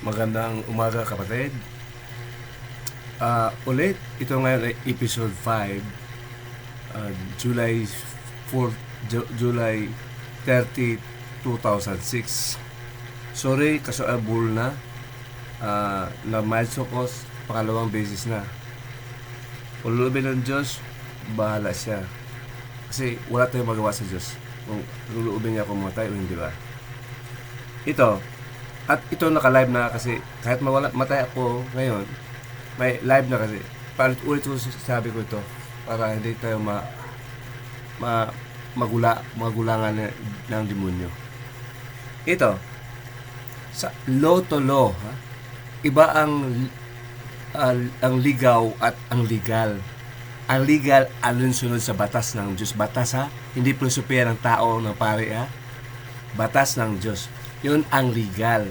Magandang umaga kapatid. Ulit, ito ngayon ay episode 5, July 4, July 30, 2006. Sorry, kasi abul na. Na-milestone ko pangalawang beses na. Ululubin ng Diyos, bahala siya. Kasi wala tayong magawa sa Diyos. Kung lulubin niya kung matay o hindi ba. At ito naka-live na kasi kahit matay ako ngayon, may live na kasi. Ulit ko sabi ko ito para hindi tayo magulangan ng demonyo. Ito, sa law to law, ha? Iba ang ligaw at ang legal. Ang legal, alinsunod sa batas ng Diyos. Batas, ha? Hindi filosofiya ng tao, ng pare, ha? Batas ng Diyos. Yun ang legal.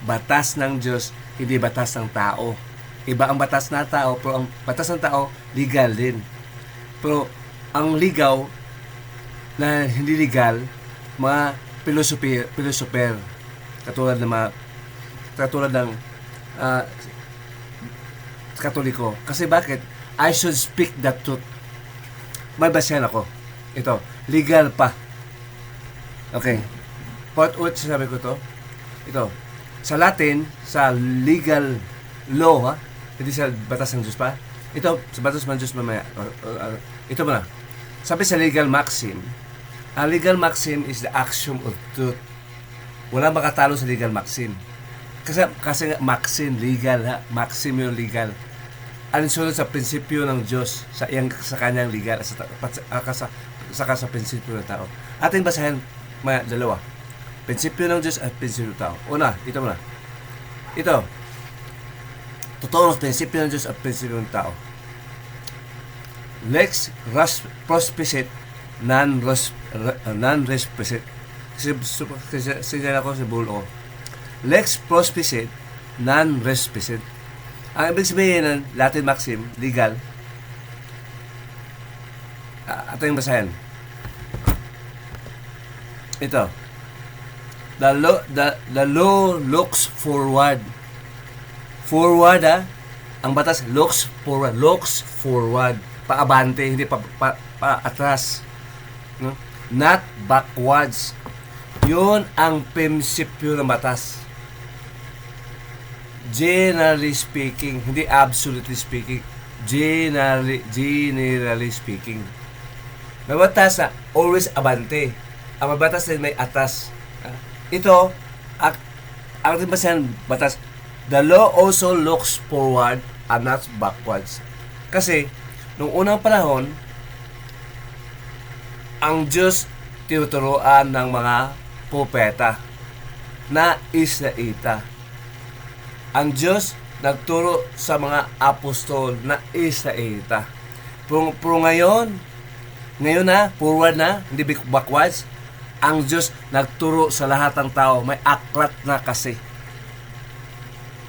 Batas ng Diyos, hindi batas ng tao. Iba ang batas ng tao, pero ang batas ng tao, legal din. Pero ang ligaw na hindi legal, mga philosopher, katulad ng Katoliko. Kasi bakit? I should speak the truth. May basehan ako. Ito, legal pa. Okay. Part ulit sabi ko to. Ito, sa Latin, sa legal law, ha? Hindi sa batas ng Diyos pa. Ito, sa batas ng Diyos mamaya. Ito muna. Sabi sa legal maxim, ang legal maxim is the axiom of truth. Wala makatalo sa legal maxim. Kasi maxim, legal, ha? Maxim yung legal. Alinsunod sa prinsipyo ng Diyos, sa kanyang legal, sa prinsipyo ng tao. Ating basahin, may dalawa. Prinsipyo ng Diyos at prinsipyo ng tao. Una, ito muna. Ito. Totoo ng prinsipyo ng Diyos at prinsipyo ng tao. Lex prospicit, non-res presit. Signal ako sa bulo ko. Lex prospicit, non-res presit. Ang ibig sabihin ng Latin maxim, legal. Ito yung basahin. Ito. The law looks forward. Forward, ha? Ang batas looks forward. Looks forward. Paabante, hindi atras. No? Not backwards. Yun ang prinsipyo ng batas. Generally speaking, hindi absolutely speaking. Generally speaking. May batas na always abante. Ang batas din may atas. Ito, ang batas, the law also looks forward and not backwards. Kasi, nung unang panahon, ang Diyos tinuturoan ng mga propeta na Israelita. Ang Diyos nagturo sa mga apostol na Israelita. Pero ngayon na, forward na, hindi backwards, ang Diyos nagturo sa lahat ng tao. May aklat na kasi.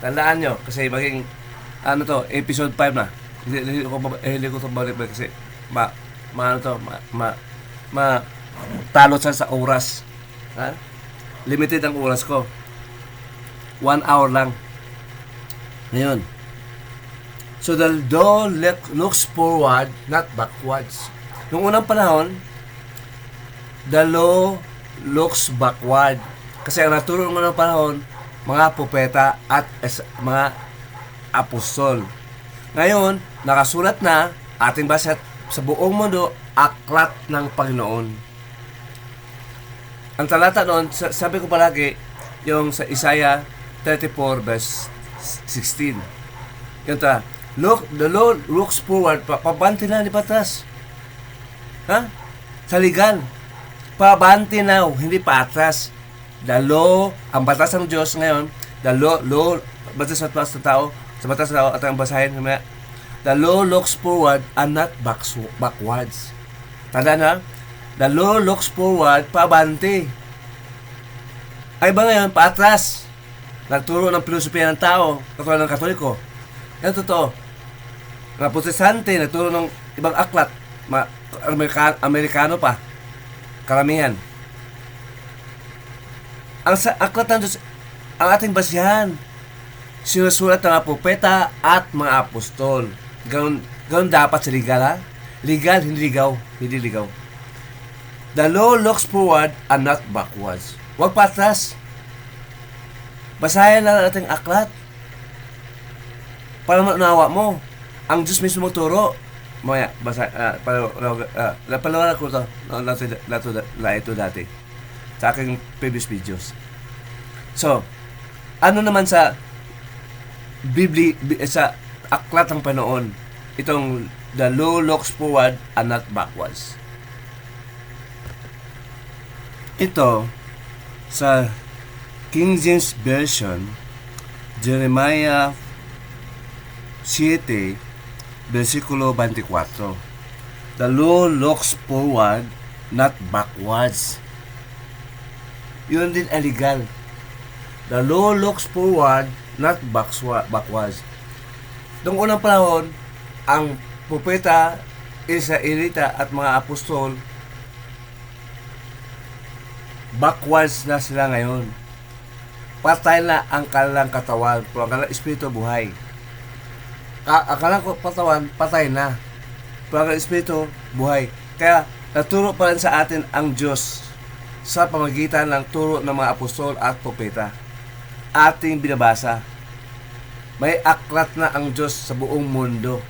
Tandaan nyo, kasi episode 5 na. Hindi ko ito balik kasi talot sa oras. Ha? Limited ang oras ko. 1 hour lang. Ngayon. So the law looks forward, not backwards. Noong unang panahon, the law looks backward. Kasi ang naturo ng mga panahon, mga propeta at mga apostol. Ngayon, nakasulat na ating basa sa buong mundo, aklat ng Panginoon. Ang talata noon, sabi ko palagi, yung sa Isaiah 34 verse 16. Yung the law looks forward, pabante na ni patas. Ha? Sa legal. Pabante na, hindi pa atras. The law, ang batas ng Diyos ngayon, the law, batas sa tao, sa batas ng tao, at ang basahin, the law looks forward and not backwards. Tanda na, the law looks forward, pabante. Ay ba ngayon, paatras. Nagturo ng filosofiya ng tao, katulad ng Katoliko. Yan totoo. Mga Protestante, nagturo ng ibang aklat, Amerikano pa. Karamihan. Ang aklat ng Diyos, ang ating basihan. sinusulat ng mga propeta at mga apostol. Ganun dapat sa legal, ha? Legal, hindi ligaw. Hindi ligaw. The law looks forward and not backwards. Huwag patras. Basahin lang natin aklat. Para maunawa mo. Ang Diyos mismo magturo. Maya, napalawanan ko ito. Ito dati. Sa aking previous videos. So, ano naman sa sa aklat ng Panginoon, itong the law looks forward and not backwards. Ito, sa King James Version, Jeremiah 7, versikulo 24. The law looks forward, not backwards. Yun din illegal. The law looks forward, not backwards. Noong unang panahon, ang propeta, Israelita at mga apostol, backwards na sila ngayon. Patay na ang kanilang katawan, pero ang kanilang espiritu buhay. Ang kanilang katawan, patay na, pero ang kanilang espiritu buhay. Kaya naturo pa rin sa atin ang Diyos sa pamagitan ng turo ng mga apostol at propeta. Ating binabasa. May aklat na ang Diyos sa buong mundo.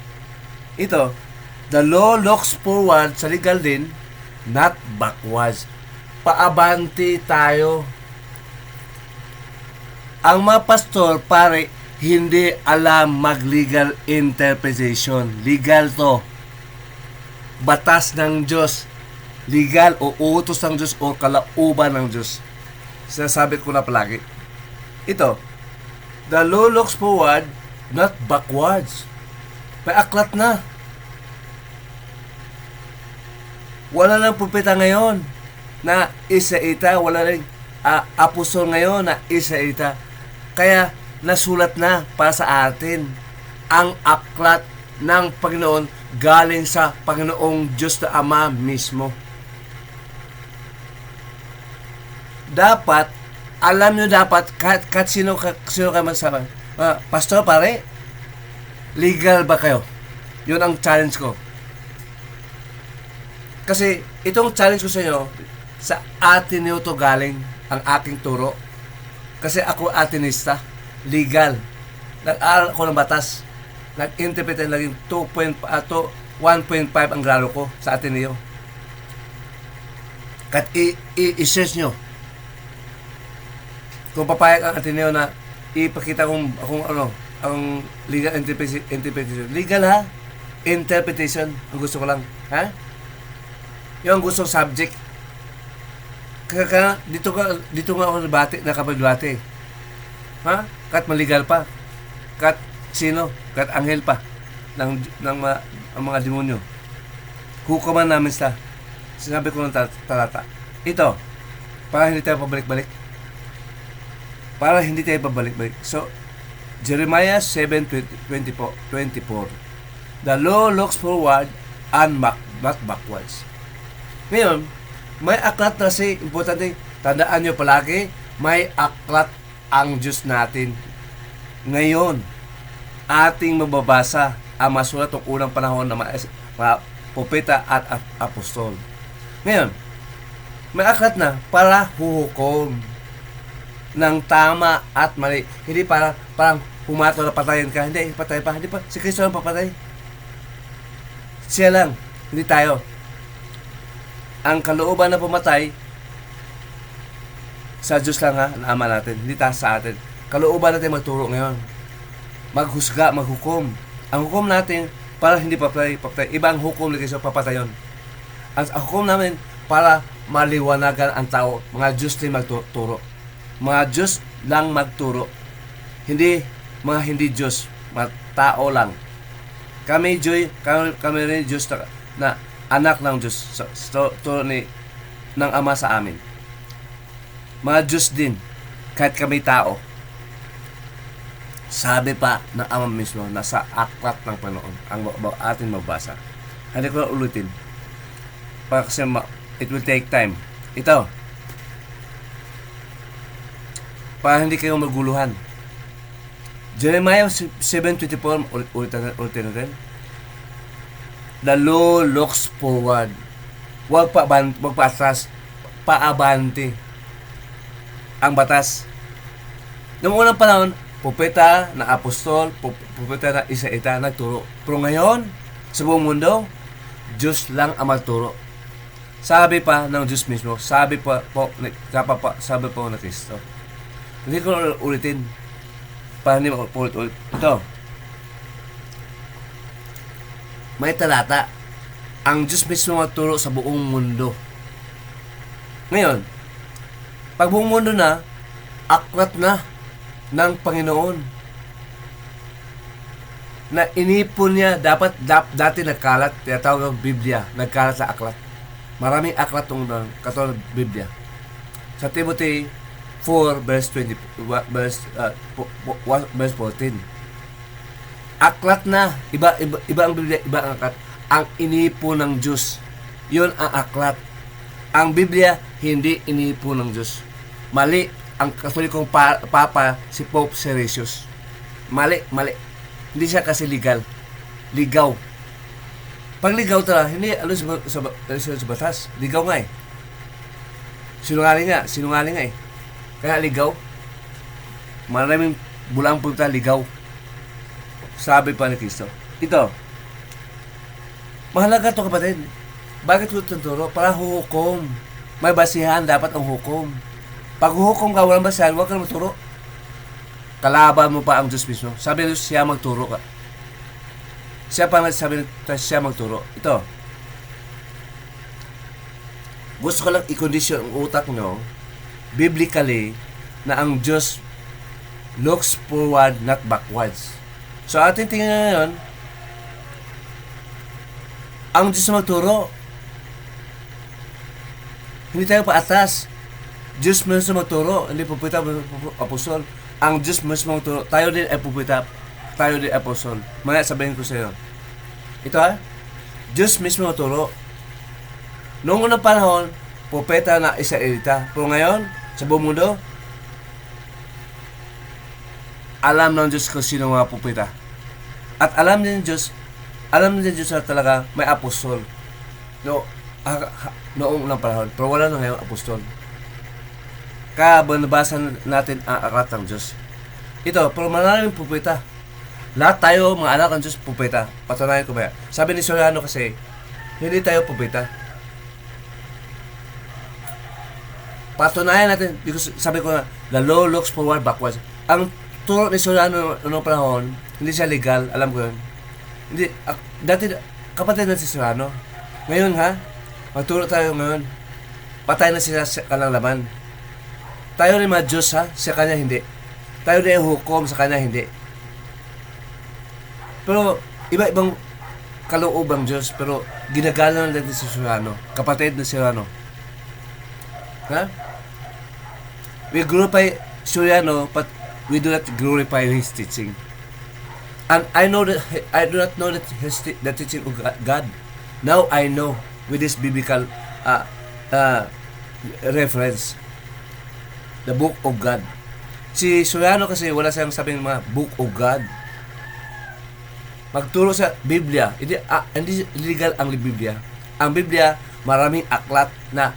Ito, the law looks forward sa legal din, not backwards. Paabanti tayo. Ang mga pastor, pare, hindi alam mag-legal interpretation. Legal to. Batas ng Diyos. Legal o utos ng Diyos o kalauban ng Diyos. Sinasabi ko na palagi. Ito, the law looks forward, not backwards. May aklat na. Wala nang propeta ngayon na Israelita, wala rin apostol ngayon na Israelita. Kaya nasulat na para sa atin ang aklat ng Panginoon galing sa Panginoong Diyos na Ama mismo. Dapat alam nyo dapat, kahit sino kayo magsabi, pastor, pare, legal ba kayo? Yun ang challenge ko. Kasi itong challenge ko sa inyo, sa Ateneo to galing ang aking turo. Kasi ako Atenista, legal. Nag-aral ako ng batas. Nag-interpret na naging 1.5 ang grado ko sa Ateneo. Kahit i-search nyo. Kung papayag ang Ateneo na ipakita kung ano, ang legal interpretation. Legal, ha? Interpretation. Ang gusto ko lang. Ha? Yung gusto subject. Kaya dito nga ako nakapagbati. Ha? Kahit maligal pa. Kahit sino? Kahit anghel pa. Ng mga demonyo. Hukuman namin sa sinabi ko ng talata. Ito. Para hindi tayo pabalik-balik. So, Jeremiah 7:24. The law looks forward and not backwards. Ngayon, may aklat na importante, tandaan nyo palagi, may aklat ang Diyos natin. Ngayon, ating mababasa ang masulat ng unang panahon ng mga propeta at apostol. Ngayon, may aklat na para huhukom ng tama at mali. Hindi parang pumato na patayin ka. Hindi, patay pa. Hindi pa. Si Kristo ang papatay. Siya lang. Hindi tayo. Ang kalooban na pumatay sa Diyos lang, ha, na Ama natin. Hindi tayo sa atin. Kalooban natin magturo ngayon. Maghusga, maghukom. Ang hukom natin para hindi papatay. Ibang hukom ni Kristo, papatayon. Ang hukom namin para maliwanagan ang tao. Mga Diyos din magturo. Mga Diyos lang magturo. Hindi mga hindi Diyos, mga tao lang. Kami rin Diyos na anak ng Diyos. Turo ng Ama sa amin. Mga Diyos din, kahit kami tao. Sabi pa ng Ama mismo, nasa aklat ng Panginoon ang atin magbasa. Hindi ko na ulitin. Kasi it will take time. Ito, para hindi kayo maguluhan. Jeremiah 7:24, ulitin natin. The law looks forward. Huwag pa atras, paabante ang batas. Noong unang panahon, propeta na apostol, propeta na isa-ita nagturo. Pero ngayon, sa buong mundo, Diyos lang ang magturo. Sabi pa ng Diyos mismo, sabi po na Kristo. Hindi ko ulitin. Para hindi ulit. Ito. May talata. Ang Diyos mismo magturo sa buong mundo. Ngayon, pag buong mundo na, aklat na ng Panginoon. Na inipon niya, dati nagkalat, tinatawag ng Biblia, nagkalat sa aklat. Maraming aklat ng katulad ng Biblia. Sa Timothy 4 verse 14. Aklat na, iba ang Biblia, iba ang aklat. Ang inipon ng Diyos, yun ang aklat. Ang Biblia, hindi inipon ng Diyos. Mali ang katolikong papa, si Pope Siricius. Mali. Hindi siya kasi legal. Ligaw. Pag ligaw talaga, hindi sa batas. Ligaw nga eh. Sinungaling nga eh. Kaya ligaw. Maraming bulang punta ligaw. Sabi pa ni Kristo. Ito. Mahalaga to kapatid. Bakit ko tuturo? Para hukom. May basihan dapat ang hukom. Pag hukom ka, walang basihan, huwag ka na magturo. Kalaban mo pa ang Diyos mismo. Sabi niyo siya magturo ka. Siya pa nagsabi siya magturo. Ito. Gusto ko lang i-condition ang utak nyo biblically na ang Diyos looks forward, not backwards. So ating tingnan ngayon, ang Diyos magturo. Hindi tayo paatas. Diyos mismo magturo. Hindi pupita apostol. Ang Diyos mismo magturo. Tayo din ay pupita. Tayo din ay apostol. Mga sabihin ko sa iyo. Ito ha. Diyos mismo magturo. Noong unang panahon, propeta na isa-elita. Pero ngayon, sa buong mundo, alam ng Diyos kung sino mga propeta. At alam din Diyos na talaga may apostol. Noong unang panahon. Pero wala na ngayon apostol. Kaya nabasa natin ang aklat ng Diyos. Ito, pero maraming propeta. Lahat tayo, mga anak ng Diyos, propeta. Patunayan ko ba? Sabi ni Soriano kasi, hindi tayo propeta. Patunayan natin, because sabi ko na, the law looks forward, backwards. Ang turo ni Soriano noong panahon, hindi siya legal, alam ko yun. Hindi, dati, kapatid na si Soriano. Ngayon ha, magturo tayo ngayon. Patay na sila sa kanang laman. Tayo rin mga Diyos ha, sa kanya hindi. Tayo rin yung hukom, sa kanya hindi. Pero, iba-ibang kaloob ang Diyos, pero ginagala na natin si Soriano. Kapatid na si Soriano. Ha? We glorify Soriano, but we do not glorify his teaching. And I do not know that the teaching of God. Now I know with this biblical reference, the Book of God. Si Soriano kasi wala siyang sabing mga Book of God. Magturo sa Biblia. Hindi legal ang Biblia. Ang Biblia, maraming aklat na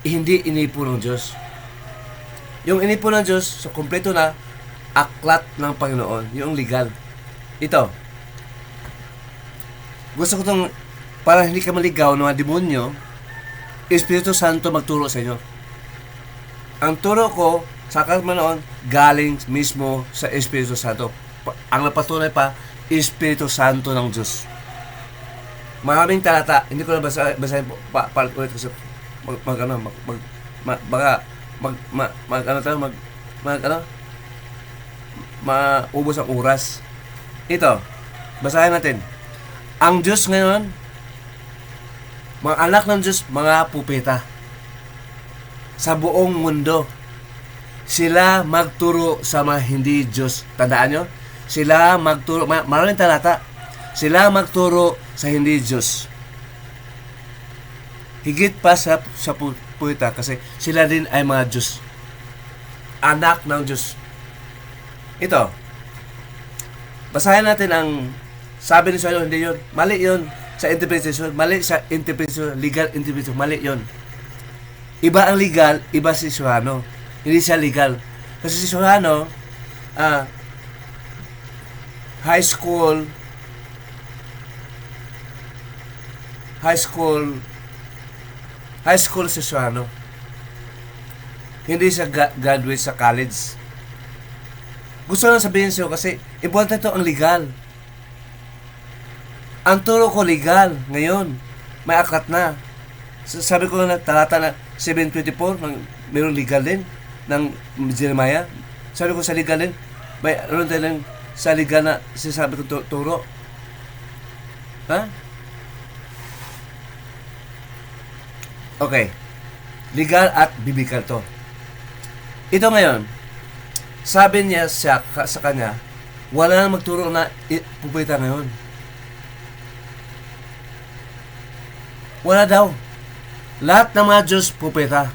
hindi inipon ng Diyos. Yung inipon ng Diyos, so kompleto na aklat ng Panginoon. Yung legal. Ito. Gusto ko itong, para hindi ka maligaw ng mga demonyo, Espiritu Santo magturo sa inyo. Ang turo ko, sa Panginoon, galing mismo sa Espiritu Santo. Ang napatunay pa, Espiritu Santo ng Diyos. Maraming talata, hindi ko na basahin ulit kasi maubos ang oras. Ito, basahin natin. Ang Diyos ngayon, mga anak ng Diyos, mga propeta sa buong mundo, sila magturo sa mga hindi Diyos. Tandaan nyo? Sila magturo, maraming talata, sila magturo sa hindi Diyos. Higit pa sa propeta kasi sila din ay mga Diyos. Anak ng Diyos. Ito, Basahin natin ang sabi ni Suhano, hindi yun. Mali yun sa interpretation. Mali sa interpretation, legal interpretation. Mali yun. Iba ang legal, iba si Suhano. Hindi siya legal. Kasi si Suhano, high school si Suhano. Hindi siya graduate sa college. Gusto lang sabihin sa'yo kasi importante ito ang legal. Ang turo ko legal ngayon. May aklat na. Sabi ko na talata na 724 mayroong legal din ng Jeremiah. Sabi ko sa legal din mayroon din sa legal na sinasabi ko turo. Ha? Okay. Legal at biblical to. Ito ngayon, sabi niya sa kanya, wala nang magturo na pupita ngayon. Wala daw. Lahat ng mga Diyos pupita.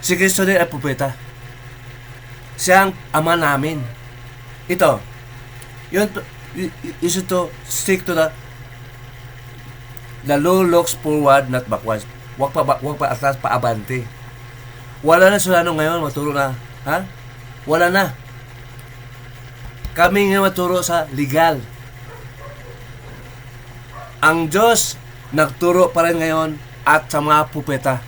Si Kristo din ay pupita. Siya ang ama namin. Ito, yun to stick to the law looks forward, not backwards. Wag pa atras, pa abante. Wala na Suhano ngayon maturo na, ha? Wala na. Kami nga maturo sa legal. Ang Diyos nagturo pa rin ngayon at sa mga pupeta.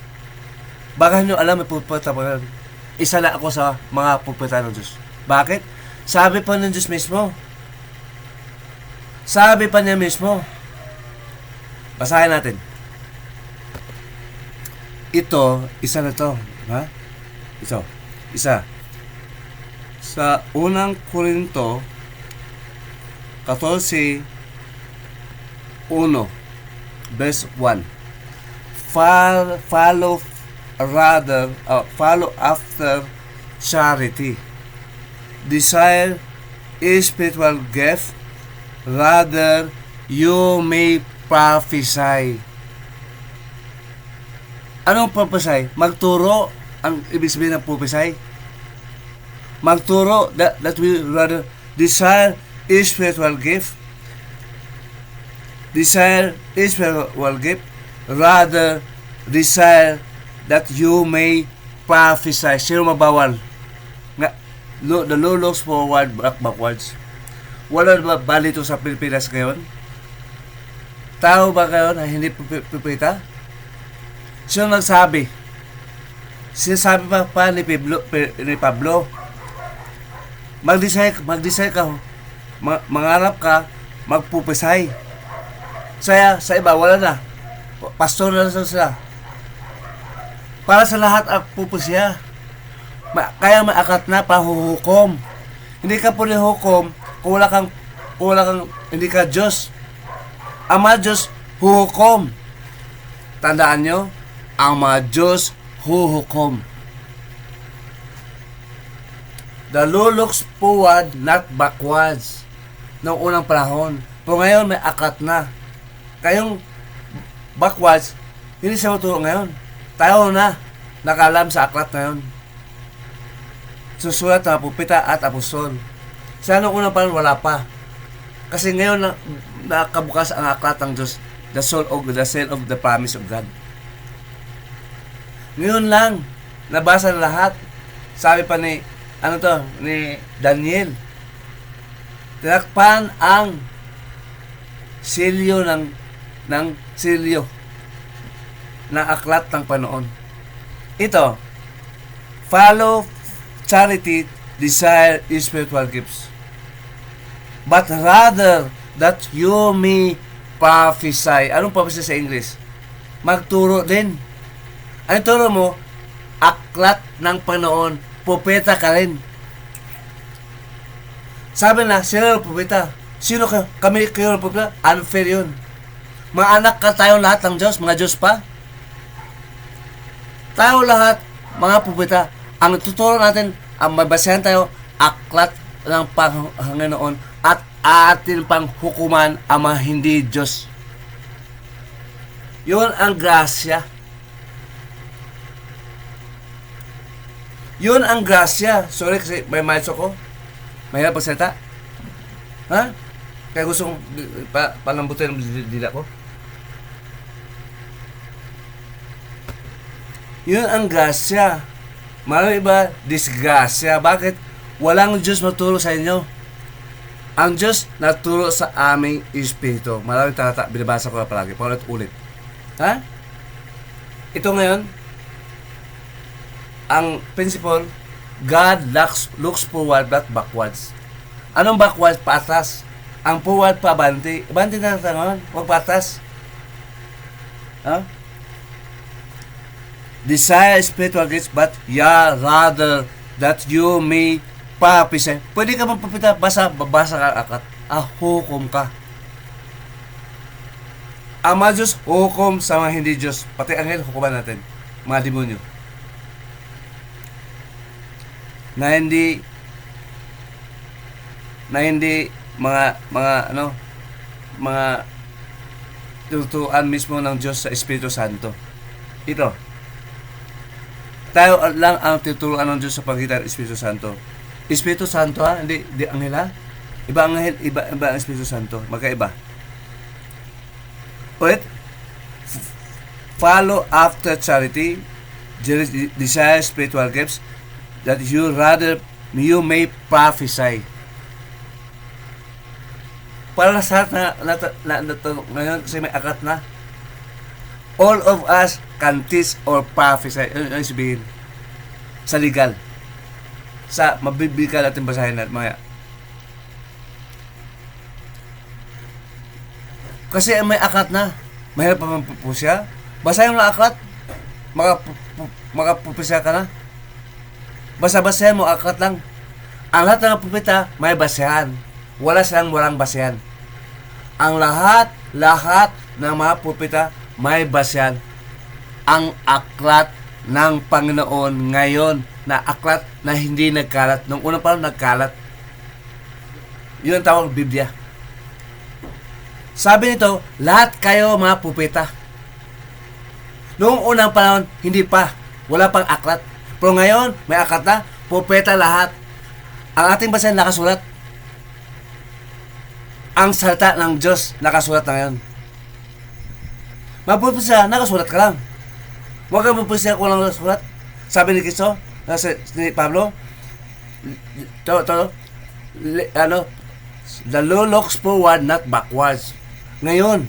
Baka nyo alam may pupeta pa rin. Isa na ako sa mga pupeta ng Diyos. Bakit? Sabi pa ng Diyos mismo. Sabi pa niya mismo. Basahin natin. Ito, isa na to. Ha? Ito. Isa. Sa unang Korinto 14:1 verse 1. Follow after charity. Desire spiritual gift, rather you may prophesy. Anong prophesy? Magturo. Ang ibig sabihin ng prophesy, magturo that we rather desire spiritual gift. Desire spiritual gift, rather desire that you may prophesy. Sino mabawal? The law looks forward, backwards. Wala ba balito sa Pilipinas ngayon? Tao ba ngayon na hindi pupita? Sino nagsabi? Sinasabi pa ni Pablo, mag-desire ka, mangarap ka, magpupesay. Sa iba, wala na. Pastor na sila. Para sa lahat ang pupusya. Kaya may akat na pahuhukom. Hindi ka po nihukom kung wala kang hindi ka Diyos. Ama Diyos, huhukom. Tandaan nyo, ang mga Diyos huhukom. The law looks forward, not backwards. Noong unang panahon. Pero ngayon may akat na. Kayong backwards, hindi siya maturo ngayon. Tayo na nakalam sa aklat ngayon. Susulat ng pupita at apostol. Sa noong unang panahon, wala pa. Kasi ngayon nakabukas ang aklat ng Diyos. The seal of the promise of God. Ngayon lang, nabasa na lahat. Sabi pa ni Daniel, tinakpan ang silyo ng silyo ng aklat ng Panginoon. Ito, follow charity, desire spiritual gifts, but rather that you may prophesy. Anong prophesy sa English? Magturo din. Ang turo mo, aklat ng Panginoon, propeta ka rin. Sabi na, sino ang propeta? Sino ka? Kami kayo ang propeta? Unfair yun. Mga anak ka tayo lahat ng Diyos, mga Diyos pa. Tayo lahat, mga propeta. Ang tuturo natin, ang mabasahan tayo, aklat ng Panginoon at atin pang hukuman ang mga hindi Diyos. Yun ang grasya. Yun ang grasya. Sorry kasi may miles ako. Mahirap pagsalita. Ha? Kaya gusto kong palambutin ang dila ko. Yun ang grasya. Marami iba, disgrasya. Bakit? Walang Diyos maturo sa inyo. Ang Diyos naturo sa aming espiritu. Maraming talata, binabasa ko na palagi. Paulit-ulit. Ha? Ito ngayon, ang principle, God looks forward, not backwards. Anong backwards? Patas. Ang forward pa, abante. Abante na natin, huwag patas. Ha? Desire spiritual gifts, but rather that you may prophesy. Pwede ka magpapita, babasa ka akat. Hukom ka. Ang mga Diyos, hukom sa mga hindi Diyos. Pati anghel, hukuman natin. Mga demonyo. Na hindi mga tuturuan mismo ng Diyos sa Espiritu Santo. Ito. Tayo lang ang tuturuan ng Diyos sa pagitan ng Espiritu Santo. Espiritu Santo ha, hindi anghel ha. Iba anghel, iba ang Espiritu Santo. Magkaiba. Ulit. Follow after charity, desire spiritual gifts, that you may prophesy. Para sa ngayon kasi may akat na. All of us can teach or prophesy. Ano sabihin? Sa legal. Sa mabibigyan natin basahin natin mga. Kasi may akat na. Mahirap pa magpupusya. Basahin mo na akat. Makapupusya ka na. Basa-basahin mo akat lang. Ang lahat ng pupita may basahan. Wala silang walang basahan. Ang lahat ng mga pupita may basahan. Ang aklat ng Panginoon ngayon na aklat na hindi nagkalat. Nung una pa lang nagkalat. Yun ang tawag Biblia. Sabi nito, lahat kayo mga pupita. Noong unang panahon, hindi pa. Wala pang aklat. Pero ngayon, may aklat na. Pupita lahat. Ang ating basahin nakasulat. Ang salita ng Diyos nakasulat na ngayon. Mapupisa, nakasulat ka lang. Huwag kang mapupisa kung lang nakasulat. Sabi ni Cristo, ni Pablo, the law looks forward, not backwards. Ngayon,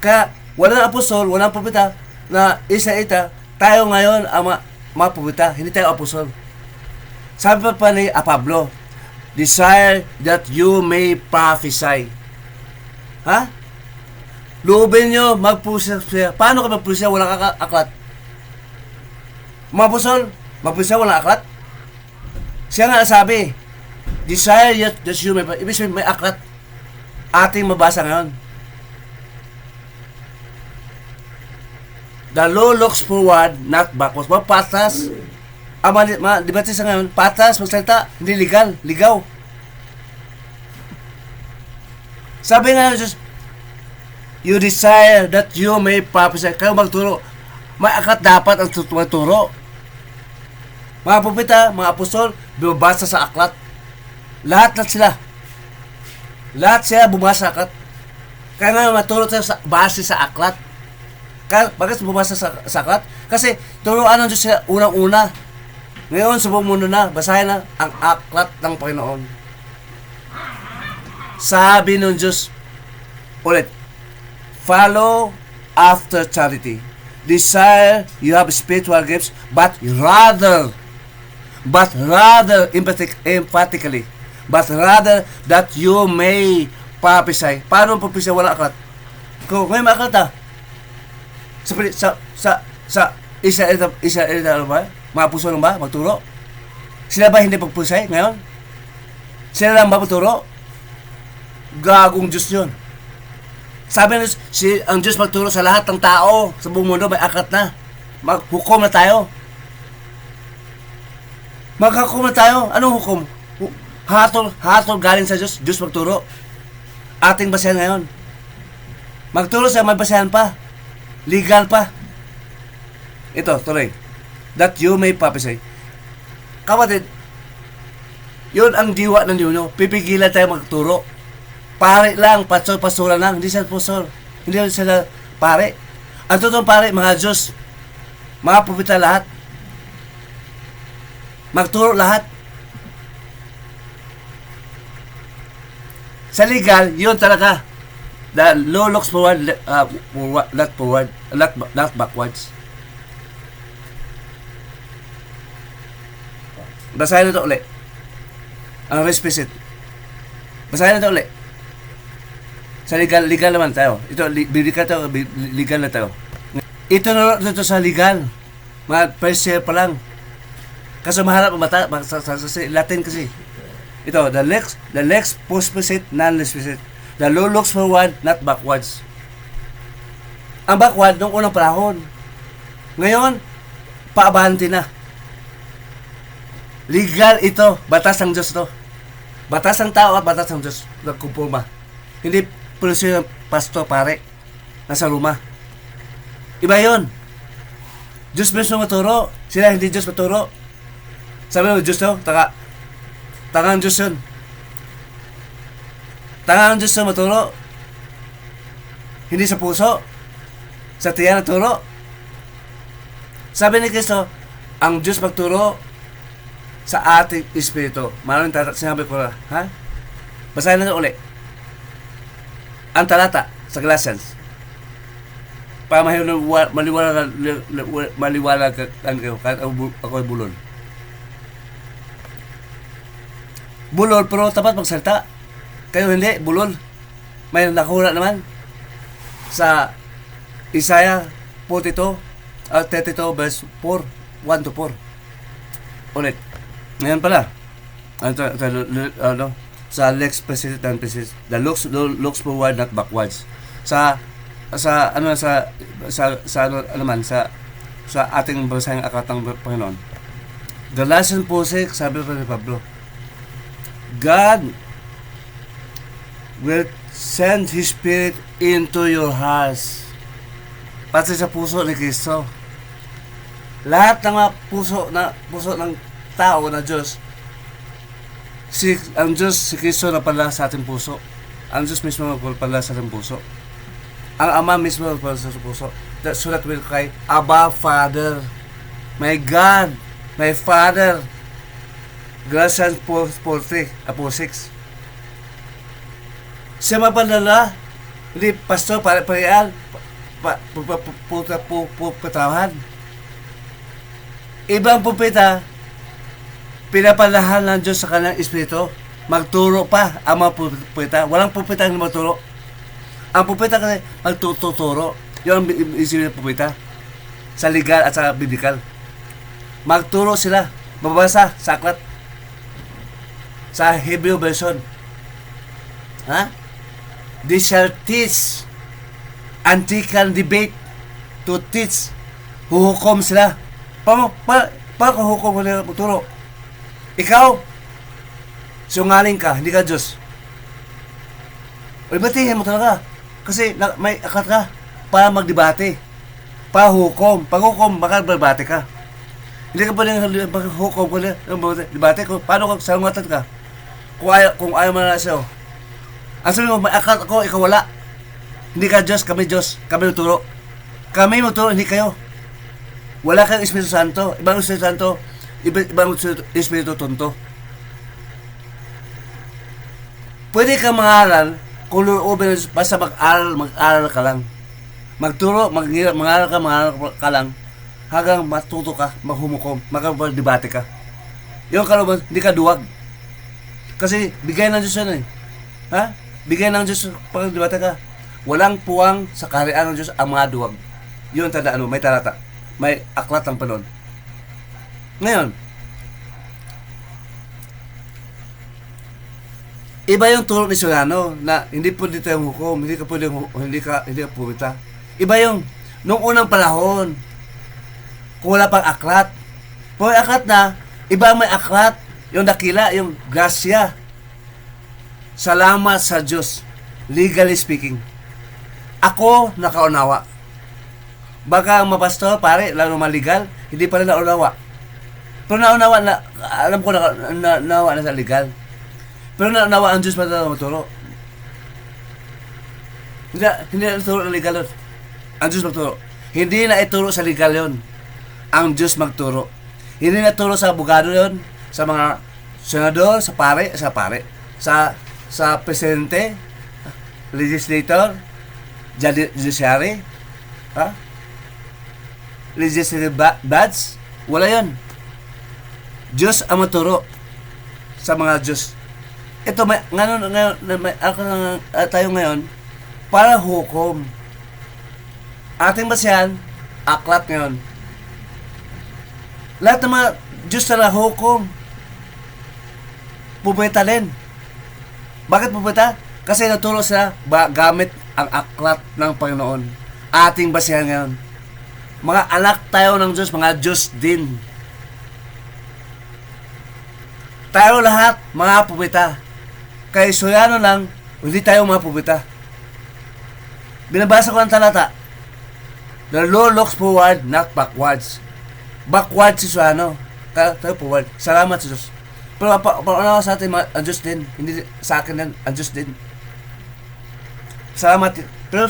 kaya walang apostol, walang propeta na isa-ita, tayo ngayon ang mga propeta, hindi tayo apostol. Sabi pa ni Pablo, desire that you may prophesy. Ha? Loobin nyo, magpusya. Paano ka magpusya? Walang aklat. Mga apostol, magpusya, walang aklat. Siya nga sabi, desire that you may, ibig sabihin may aklat. Ating mabasa ngayon. The law looks forward, not backwards. Patas. Ang mga debate sa ngayon, patas, magsalita, hindi legal, ligaw. Sabi nga Jesus, you desire that you may prophesy. Kayo magturo. May aklat dapat ang magturo. Mga propeta, mga apostol, bumabasa sa aklat. Lahat sila bumasa sa aklat. Kaya nga maturo tayo sa base sa aklat. Bakit bumasa sa aklat? Kasi turuan ng Diyos sila unang-una. Ngayon, sa buong mundo na, basahin na ang aklat ng Panginoon. Sabi ng Diyos, ulit, follow after charity. Desire you have spiritual gifts, but rather, emphatically, but rather that you may prophesy. Paano prophesy? Wala aklat. Kung may aklat sa Israel ba? Mga puso lang ba? Magturo? Sila ba hindi pagpusay ngayon? Sila lang ba magturo? Gagong Diyos yun. Sabi ng ang Diyos magturo sa lahat ng tao sa buong mundo, may aklat na. Maghukom na tayo. Maghukom na tayo. Anong hukom? Hatol galing sa Diyos. Diyos magturo. Ating basahan ngayon. Magturo sa may basahan pa. Legal pa. Ito, tuloy. That you may prophesy. Kapatid, yun ang diwa ng Diyo. Pipigilan tayo magturo. Pare lang, pastor lang, hindi sila pastor. Hindi sila pare. Ang totoong pare, mga Diyos, mga propeta lahat. Magturo lahat. Sa legal, yun talaga. The law looks forward, not forward, not backwards. Basahin na ito ulit. Ang respisit. Basahin na ito ulit. Sa legal naman tayo. Ito, legal na tayo. Ito na ito sa legal. Mga first year pa lang. Kaso maharap ang mata, sa Latin kasi. Ito, the lex post-visit, non-visit. The law looks forward, not backwards. Ang backward, nung unang panahon. Ngayon, paabante na. Legal ito. Batas ng Diyos to. Batas ng tao at batas ng Diyos. Nagkumpulma. Hindi pulisyo ng pastor, pare. Nasa Roma. Iba yun. Diyos mismo maturo. Sila hindi Diyos maturo. Sabi mo, Diyos to, tangang Diyos yun. Tangang Diyos to maturo. Hindi sa puso. Sa tiyan naturo. Sabi ni Kristo, ang Diyos magturo sa ating espiritu. Maraming sinabi ko na, ha? Basahin na ulit. Ang talata sa Galatians. Para maliwanag kayo kahit ako ay bulol. Bulol pero tapat magsalita. Kayo hindi, bulol. May nakahula naman sa Isaiah 32 verse 4, 1 to 4. Ulit. Ngayon pala. Sa lex president and president, the looks forward not backwards. Sa ating basahing akatang Panginoon. Galatians 4:6, sabi pa ni Pablo, God will send His Spirit into your hearts. Pati sa puso ni Kristo. Lahat ng mga puso ng tao na Diyos, ang Diyos, si Kristo na pala sa ating puso. Ang Diyos mismo na pala sa ating puso. Ang Ama mismo na pala sa ating puso. So that will cry, Abba, Father. My God, my Father. Galatians 4:6. Siya mapalala, hindi pastor, pareal, putahan. Ibang pupita, pinapalahan ng Diyos sa kanyang espiritu, magturo pa ang mga pupita. Walang pupita ang magturo. Ang pupita kasi magtuturo. Yun ang isipin ng pupita. Sa legal at sa biblical. Magturo sila. Babasa sa aklat. Sa Hebrew version. Ha? They shall teach and they can debate to teach. Huhukom sila. Paano hukom ko nila magturo? Ikaw, sungaling ka, hindi ka Diyos. O ibatihin mo talaga. Kasi may aklat ka para magdebate. Para hukom. Pag hukom, baka magbate ka. Hindi ka pwede hukom ko nila. Debate ko. Paano kung salungatan ka? Kung ayaw mo na sa'yo. Ang sabi mo, may aklat ako, ikaw wala. Hindi ka Diyos, kami Diyos. Kami magturo. Kami magturo, hindi kayo. Wala kang Espiritu Santo. Ibang Espiritu Santo, ibang Espiritu Tonto. Pwede kang mangaral kung luoben, basta mag-aral ka lang. Magturo, mangaral ka lang hanggang matuto ka, maghumukom, magdebate ka. Yung kalooban, hindi ka duwag. Kasi bigay ng Diyos yun eh. Ha? Bigay ng Diyos pag debate ka. Walang puwang sa kaharian ng Diyos ang mga duwag. Yun tandaan mo, may talata. May aklat ng panon. Ngayon, iba yung turo ni Solano na hindi pwede tayong hukom, hindi ka pumita. Iba yung nung unang panahon, kung wala pang aklat. Kung may aklat na, iba may aklat, yung dakila, yung grasya. Salamat sa Diyos, legally speaking. Ako nakaunawa. Baka ang mapastor, pare, lalo maligal, hindi pa rin naunawa. Pero naunawa na, alam ko naunawa na sa legal. Pero naunawa ang Diyos pa rin maturo. Hindi na ituro ng legal yun. Ang Diyos magturo. Hindi na ituro sa legal yun. Ang Diyos magturo. Hindi na ituro sa abogado yun, sa mga senador, sa presidente, legislator, judiciary, legislative branch. Wala yun. Diyos ang maturo sa mga Diyos. Ito, tayo ngayon, para hukom. Ating basihan, aklat ngayon. Lahat ng mga Diyos na hukom, pupweta din. Bakit pupweta? Kasi naturo sila gamit ang aklat ng Panginoon. Ating basihan ngayon. Mga anak tayo ng Diyos, mga Diyos din. Tayo lahat, mga pupweta. Kaya Soriano lang, hindi tayo mga pupweta. Binabasa ko ang talata. The Lord looks forward, not backwards. Backward si Soriano. Kaya tayo forward. Salamat sa Diyos. Pero paano sa atin, ang Diyos din. Hindi sa akin din, ang Diyos din. Salamat. Pero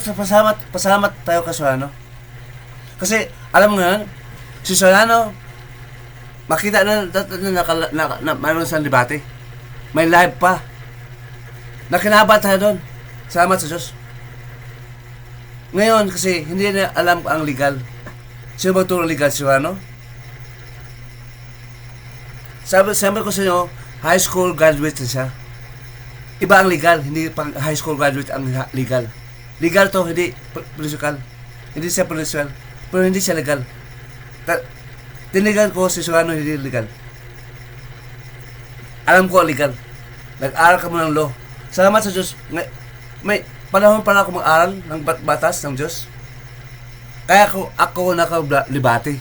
pasalamat tayo kay Soriano. Kasi, alam mo nga, si Soriano, makita na mayroon sa debate. May live pa. Nakinaba tayo doon. Salamat sa Diyos. Ngayon, kasi hindi na alam ang legal. Sino ba itong legal si Soriano? Sabi ko sa inyo, high school graduate na siya. Iba ang legal, hindi pang high school graduate ang legal. Legal to, hindi political. Hindi siya political. Pero hindi siya legal. Tinigal ko si Soriano, hindi legal. Alam ko ang legal. Nag-aral ka mo ng law. Salamat sa Diyos. May panahon para ako mag-aral ng batas ng Diyos. Kaya ako nakalibati.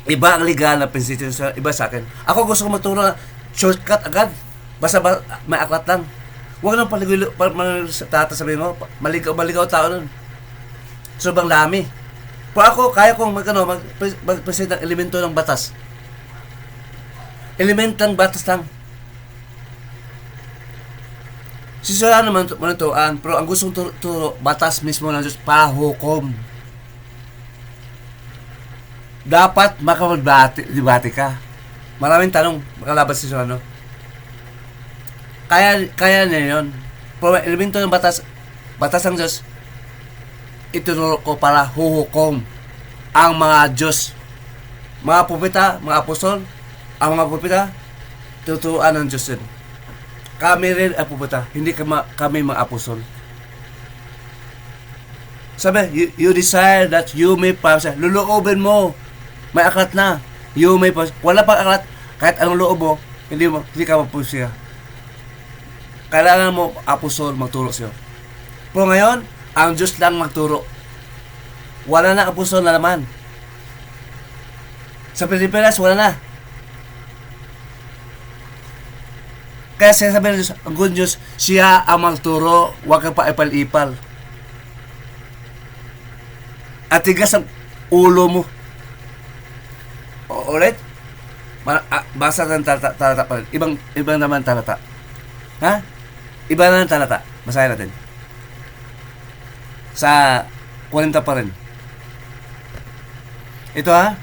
Iba ang legal na prinsipyo sa iba sa akin. Ako gusto ko maturo na shortcut agad. Basta may aklat lang. Huwag nang sabihin mo, maligaw tao nun. Sobrang dami. Pero ako, kaya kong mag-present ng elemento ng batas. Element ng batas lang. Si Soriano naman manutuan, pero ang gustong turo, batas mismo ng Diyos, pahukom. Dapat makapag-debate ka. Maraming tanong, makalaban si Soriano. Kaya niya yun. Pero elemento ng batas ng Diyos, itinuro ko para huhukom ang mga Diyos. Mga propeta, mga apostol, ang mga propeta, tuturuan ng Diyos din. Kami rin ay propeta, hindi kami mga apostol. Sabi, you desire that you may pass. Luluobin mo. May aklat na. You may pass. Wala pang aklat, kahit anong loob mo, hindi ka mapusya. Kailangan mo apostol magturo sa'yo. Pero ngayon, ang Diyos lang magturo. Wala na apostol na naman. Sa Pilipinas, wala na. Kaya sabi ng Diyos, ang good news, siya ang magturo, huwag kang paipal-ipal. At tigas ang ulo mo. Alright? Basa ng talata pa rin. Ibang naman talata. Ha? Iba na ng talata. Basahin natin. Sa 40 pa rin. Ito ha.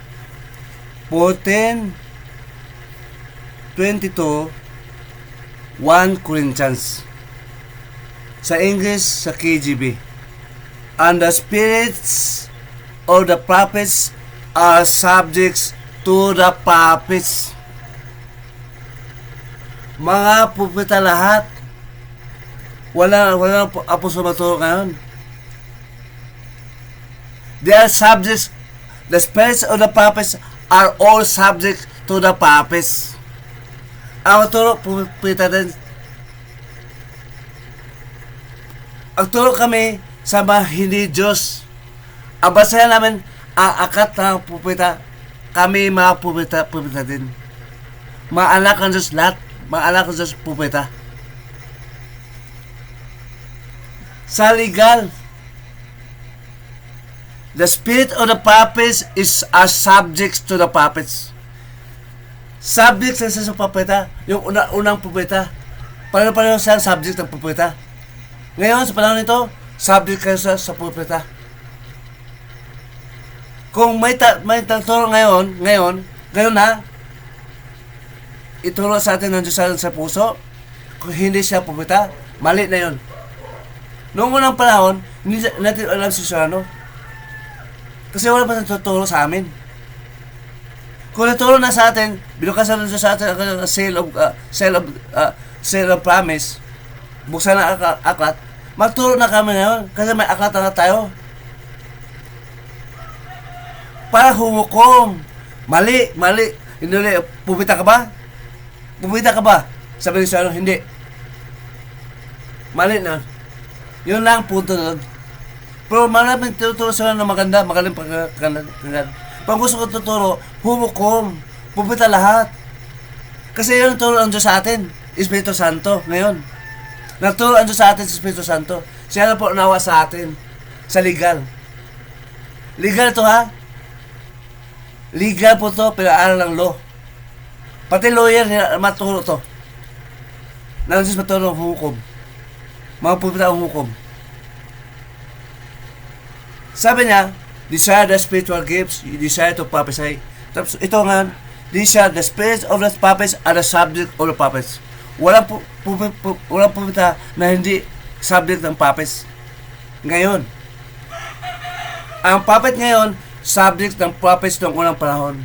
14:22 1 Corinthians. Sa English, sa KJV. And the spirits of the prophets are subjects to the prophets. Mga propeta lahat. Wala apostol maturo ngayon. They are subjects. The spirits of the prophets are all subjects to the prophets. Ang turo, propeta din. Ang turo kami sa mga hindi Diyos. Ang basahan namin, ang akat ng propeta, kami mga propeta din. Mga anak ng Diyos lahat, mga anak ng Diyos propeta. Sa legal, the spirit of the prophets is as subjects to the prophets. Subjects sa propeta, yung unang propeta. paano siyang subject ng propeta. Ngayon, sa panahon nito, subject kayo sa propeta. Kung may turo ngayon na, ituro sa atin ng Diyos sa puso, kung hindi siya propeta, mali na yun. Noong unang panahon, hindi natin alam si Serrano. Kasi wala pa tuturo sa amin. Kung naturo na sa atin, binukasan na sa atin ang seal of promise, buksan na aklat, magturo na kami ngayon kasi may aklat na tayo. Para humukom. Mali. Hindi, pupita ka ba? Sabi ni Serrano, hindi. Mali na. Yun lang punto doon. Pero maraming tuturo sila na magaling pagkakan. Pag gusto ko tuturo, humukom. Pupita lahat. Kasi yun ang turo ang Diyos sa atin, Espiritu Santo, ngayon. Nagturo ang Diyos sa atin, Espiritu Santo. Siya na po nawa sa atin, sa legal. Legal to ha? Legal po to, pinaaral ng law. Pati lawyer, maturo to. Nang Diyos maturo ang hukom. Mga pupita ang hukom. Sabi niya, desire the spiritual gifts, you desire to prophesy. Tapos ito nga, desire the spirits of the prophets are the subject of the prophets. Walang pupita na hindi subject ng prophets. Ngayon, ang prophet ngayon, subject ng prophets noong unang panahon.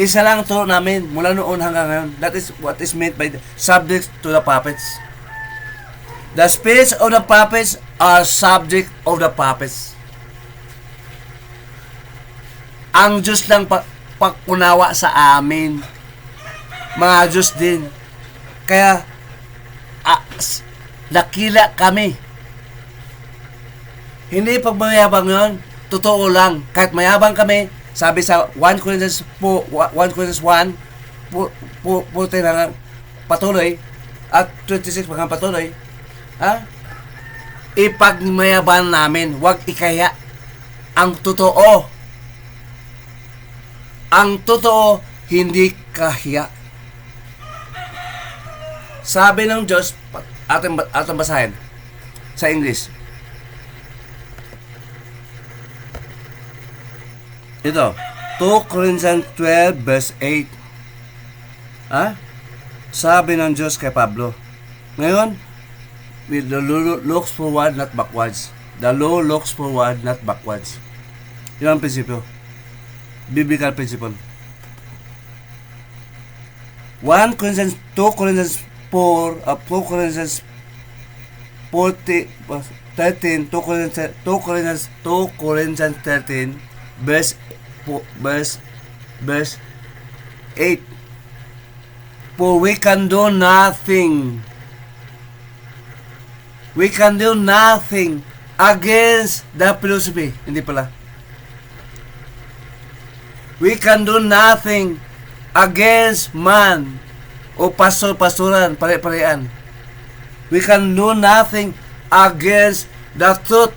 Isa lang turo namin mula noon hanggang ngayon. That is what is meant by the subject to the prophets. The spirits of the prophets are subject of the prophets. Ang Diyos lang pagkunawa sa amin. Mga Diyos din. Kaya, nakila kami. Hindi pagmayabang yun. Totoo lang. Kahit mayabang kami, sabi sa 1 Corinthians 1, puti na patuloy, at 26 hanggang patuloy, ipagmayabang namin. Huwag ikaya. Ang totoo. Ang totoo, hindi kahiya. Sabi ng Diyos, ating basahin sa English. Ito, 2 Corinthians 12 verse 8. Sabi ng Diyos kay Pablo. Ngayon, the law looks forward, not backwards. The law looks forward, not backwards. Yun ang prinsipyo. Biblical principle. 2 Corinthians 4, 2 Corinthians 13, 2 Corinthians 13, verse 8. For we can do nothing. We can do nothing against the philosophy. Hindi pala. We can do nothing against man o pastoran, pare-parean. We can do nothing against the truth.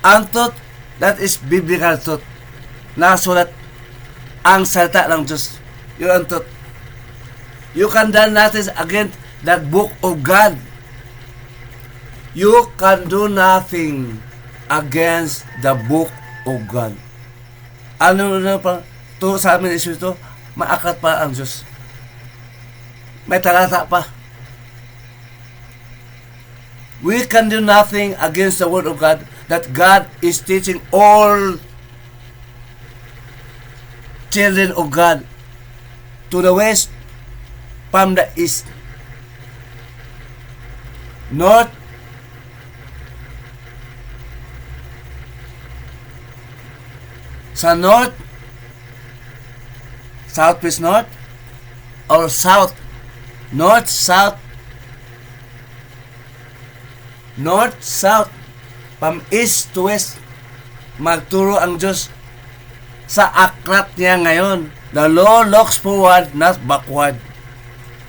Ang truth, that is biblical truth. Nakasulat ang salita ng Diyos. Yun ang truth. You can do nothing against the book of God. You can do nothing against the book of God. Ano na pa? To sa amin Espiritu, maaklat pa ang Diyos. May talata pa. We can do nothing against the word of God that God is teaching all children of God to the west, from the east, north, sa north, southwest north, or south, north, south, from east to west, magturo ang Diyos sa aklat niya ngayon. The law looks forward, not backward.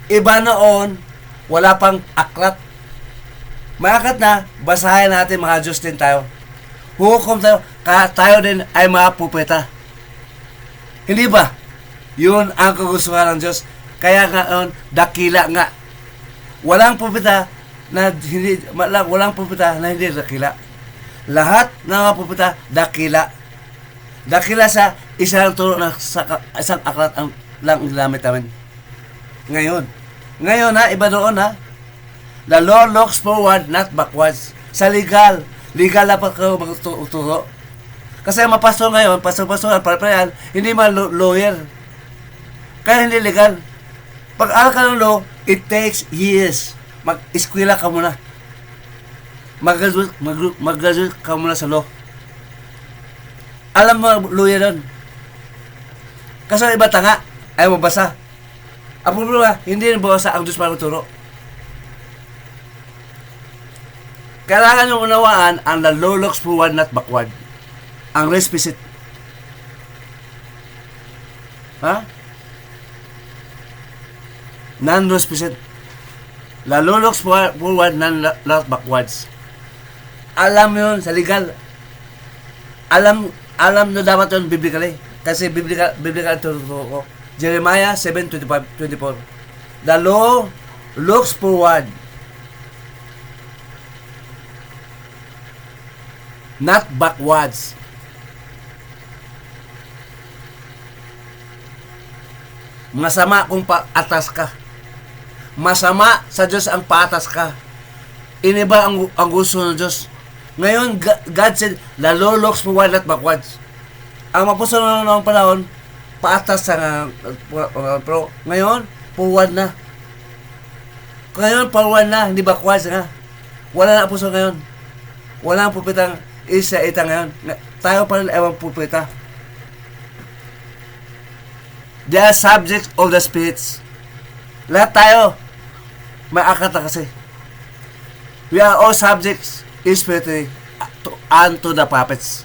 Iba noon, wala pang aklat. May aklat na, basahin natin, mga Diyos din tayo. Hukom tayo, tayo din ay mga pupeta. Hindi ba? Yun ang kagustuhan ng Diyos. Kaya ngayon, dakila nga. Walang propeta na hindi dakila. Lahat ng mga propeta dakila. Dakila sa isang turo na isang aklat ang lang ginamit namin. Ngayon ha, iba doon ha. The law looks forward, not backwards. Sa legal na pa kayo magturo. Kasi ang mapastor ngayon, pastor, para hindi lawyer. Kaya hindi legal. Pag-aral ka ng law, it takes years. Mag-eskwela ka muna. Mag-graduate ka muna sa law. Alam mo, lawyer doon. Kasi iba tanga, ayaw mabasa. Ang problema, hindi nabasa ang Diyos para magturo. Kailangan yung unawaan ang the law looks forward, not backward. Ang respisit. Ha? Non-respisit. The law looks forward, not backwards. Alam yun sa legal. Alam na dapat yun biblically. Kasi biblical tuturo ko. Jeremiah 7:24. The law looks forward, not backwards. Masama kung paatas ka. Masama sa Diyos ang paatas ka. Iniba ang gusto ng Diyos. Ngayon, God said, the law looks forward, not backwards. Ang mapuso ng panahon, paatas sa pero ngayon, forward na. Ngayon, forward na, hindi backwards na. Wala na puso ngayon. Wala ang pupitang isa-ita ngayon. Tayo pa rin ewan pupita. They are subjects of the spirits. Lahat tayo, may akata kasi. We are all subjects spiritually unto the prophets.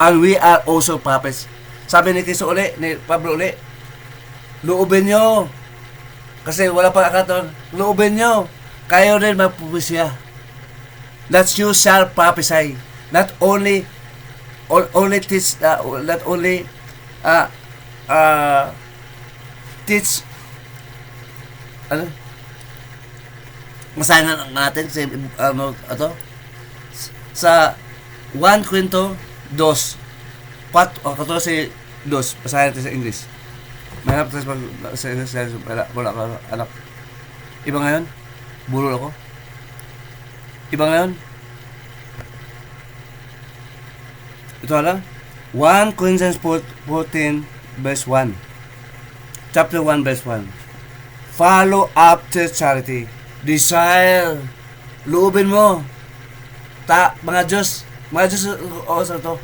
And we are also prophets. Sabi ni Cristo uli, ni Pablo uli, loobin nyo. Kasi wala pang akaton. Loobin nyo. Kayo rin magpupusya. That you shall prophesy. Not only teach, not only teach, masayan natin sa 1 Corinto 2 14 2, basahin natin sa English. Mahirap tayo sa English, wala ka anak. Iba ngayon, burol ako. Iba ngayon, ito lang, 1 Corinthians 14 verse 1. Chapter 1 verse 1. Follow after charity. Desire. Loobin mo. Mga Diyos osa to.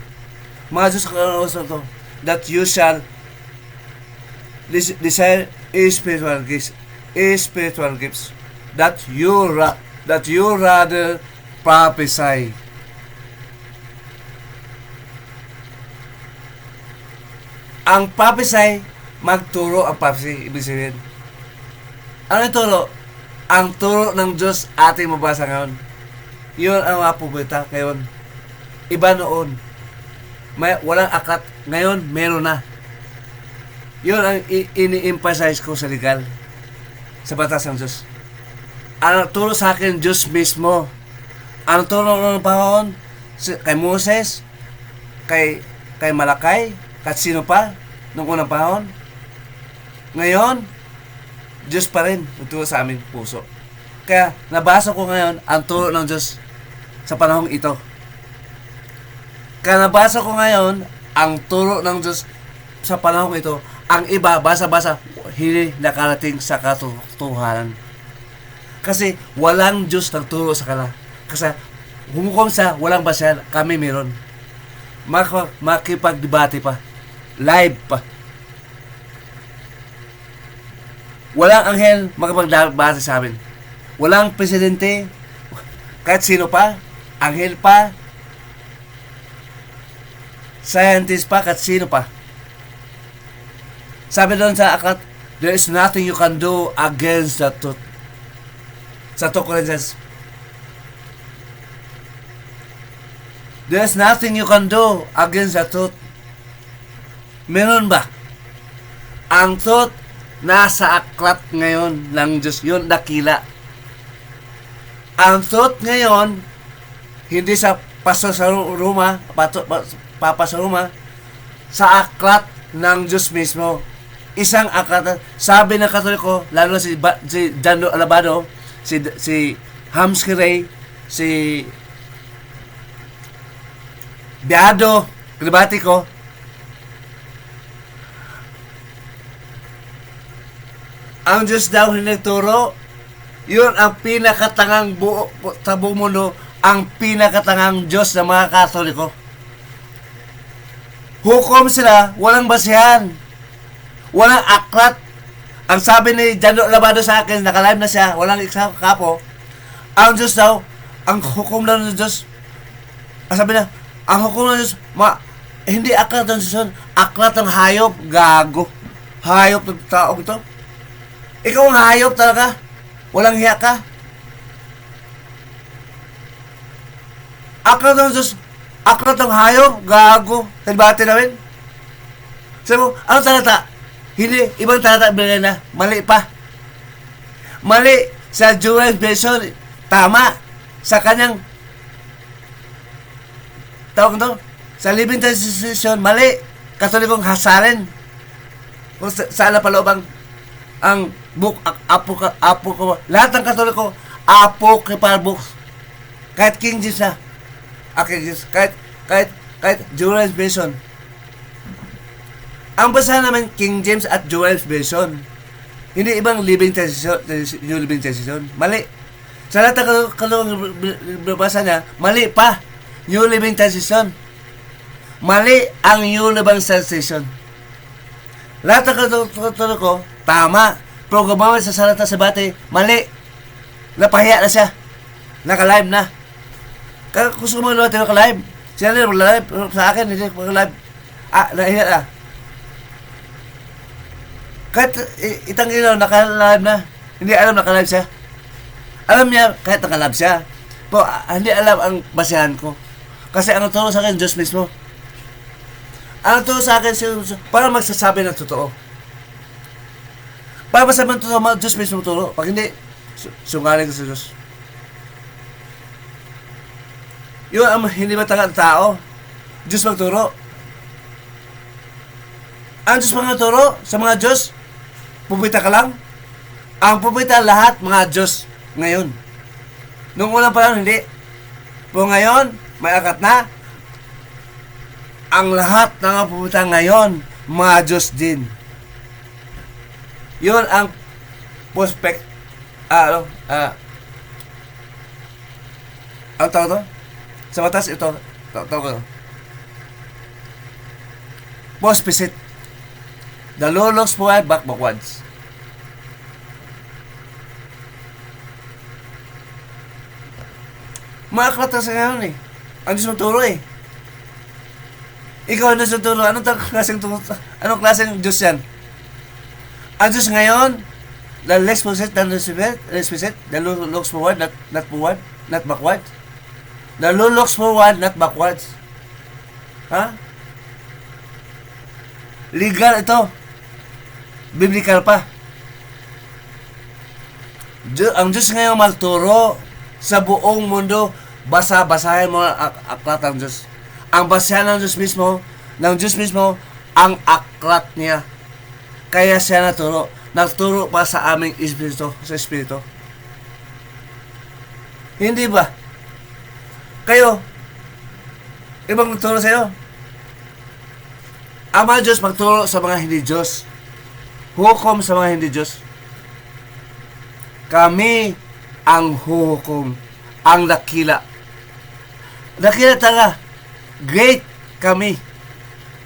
Mga Diyos osa to. That you shall desire spiritual gifts. That you rather prophesy. Ang prophesy, magturo ang prophecy, ibig sabihin. Ano yung turo? Ang turo ng Diyos ating mabasa ngayon. Yun ang mga pupunta ngayon. Iba noon. Walang akat. Ngayon, meron na. Yun ang ini-emphasize ko sa legal. Sa batas ng Diyos. Ang turo sa akin, Diyos mismo. Ang turo ng panahon, kay Moses, kay Malakay, kahit sino pa, nung unang panahon. Ngayon, Diyos pa rin magturo sa aming puso. Kaya, nabasa ko ngayon ang turo ng Diyos sa panahong ito. Kaya nabasa ko ngayon ang turo ng Diyos sa panahong ito. Ang iba, basa-basa, hindi nakarating sa katotohanan. Kasi walang Diyos nagturo sa kanila. Kasi humukom sa walang basahan, kami meron. Makipagdebate pa. Live pa. Walang anghel makapagbase sa amin. Walang presidente, kahit sino pa, anghel pa, scientist pa, kahit sino pa. Sabi doon sa akat, there is nothing you can do against the truth. Sa 2 Corinthians. There is nothing you can do against the truth. Meron ba? Ang truth nasa aklat ngayon ng Diyos. Yun, dakila. Ang truth ngayon, hindi sa paso sa Roma, papa sa Roma, sa aklat ng Diyos mismo. Isang aklat. Sabi ng Katoliko, lalo na si Dando Alabado, si Hamsky Ray, si Beado Grabatico, ang Diyos daw hindi nagturo, yun ang pinakatangang sa buong mundo, ang pinakatangang Diyos ng mga Katoliko. Hukom sila, walang basihan, walang aklat. Ang sabi ni Jando Labado sa akin, nakalive na siya, walang isang kapo, ang Diyos daw, ang hukom lang ng Diyos, ang sabi na, ang hukom ng Diyos, hindi aklat ng Diyos, aklat ng hayop, gago. Hayop ng tao ito. Ikaw ang hayop talaga. Walang hiya ka. Aklat ng Diyos, aklat ng hayop, gago. Talibati namin. Sabi mo, ano talata? Hindi, ibang talata bilay na. Mali pa. Mali sa Jewish version. Tama. Sa kanyang tawag ito, sa Living Translation, mali. Katolikong hasarin. Kung saan na paloob ang book, lahat ng Katoliko, apocryphal books. Kahit King James na. Kahit Jewish version. Ang basahan naman King James at Jewish version. Hindi ibang Living Translation, New Living Translation. Mali. Sa lahat ng basa niya, mali pa. New Living Translation. Mali ang New Living Translation. Lahat ng ko, tama. Pero gumawa sa salata sa bati, mali. Napahiya na siya. Naka-live na. Kaya kung gusto mo natin naka-live, siya na mag-live. Pero sa akin, hindi mag-live. Nahiya na. Kahit itang ilaw, naka-live na. Hindi alam naka-live siya. Alam niya, kahit naka-live siya. Pero hindi alam ang basehan ko. Kasi ang turo sa akin, Diyos mismo. Ang turo sa akin, para magsasabi ng totoo. Para masabi ng totoo, Diyos mismo turo. Pag hindi, sungaling sa Diyos. Yun ang hindi matangal tao. Diyos magturo. Ang Diyos magturo sa mga Diyos, pupita ka lang. Ang pupita lahat, mga Diyos ngayon. Nung unang panahon, hindi. Po ngayon, may akat na. Ang lahat ng mga pupita ngayon, mga Diyos din. Yun ang prospect. Ang tawag to? Sa batas ito, tawag ko. Post-visit. The law looks forward, backwards. Maaklat ka sa ngayon eh. Ang Diyos magturo eh. Ikaw ang Diyos magturo. Anong klaseng Diyos yan? Ang Diyos ngayon, the less possessed than the spirit, the law looks forward, not backward. The law looks forward, not backwards. Ha? Legal ito. Biblical pa. Ang Diyos ngayon magturo sa buong mundo. Basahin mo ang aklat ng Diyos. Ang basahan ng Diyos mismo, ang aklat niya. Kaya siya nagturo pa sa aming Espiritu. Hindi ba? Kayo, ibang magturo sa iyo. Ama Diyos magturo sa mga hindi Diyos. Hukom sa mga hindi Diyos. Kami ang hukom, ang dakila. Dakila talaga. Great kami.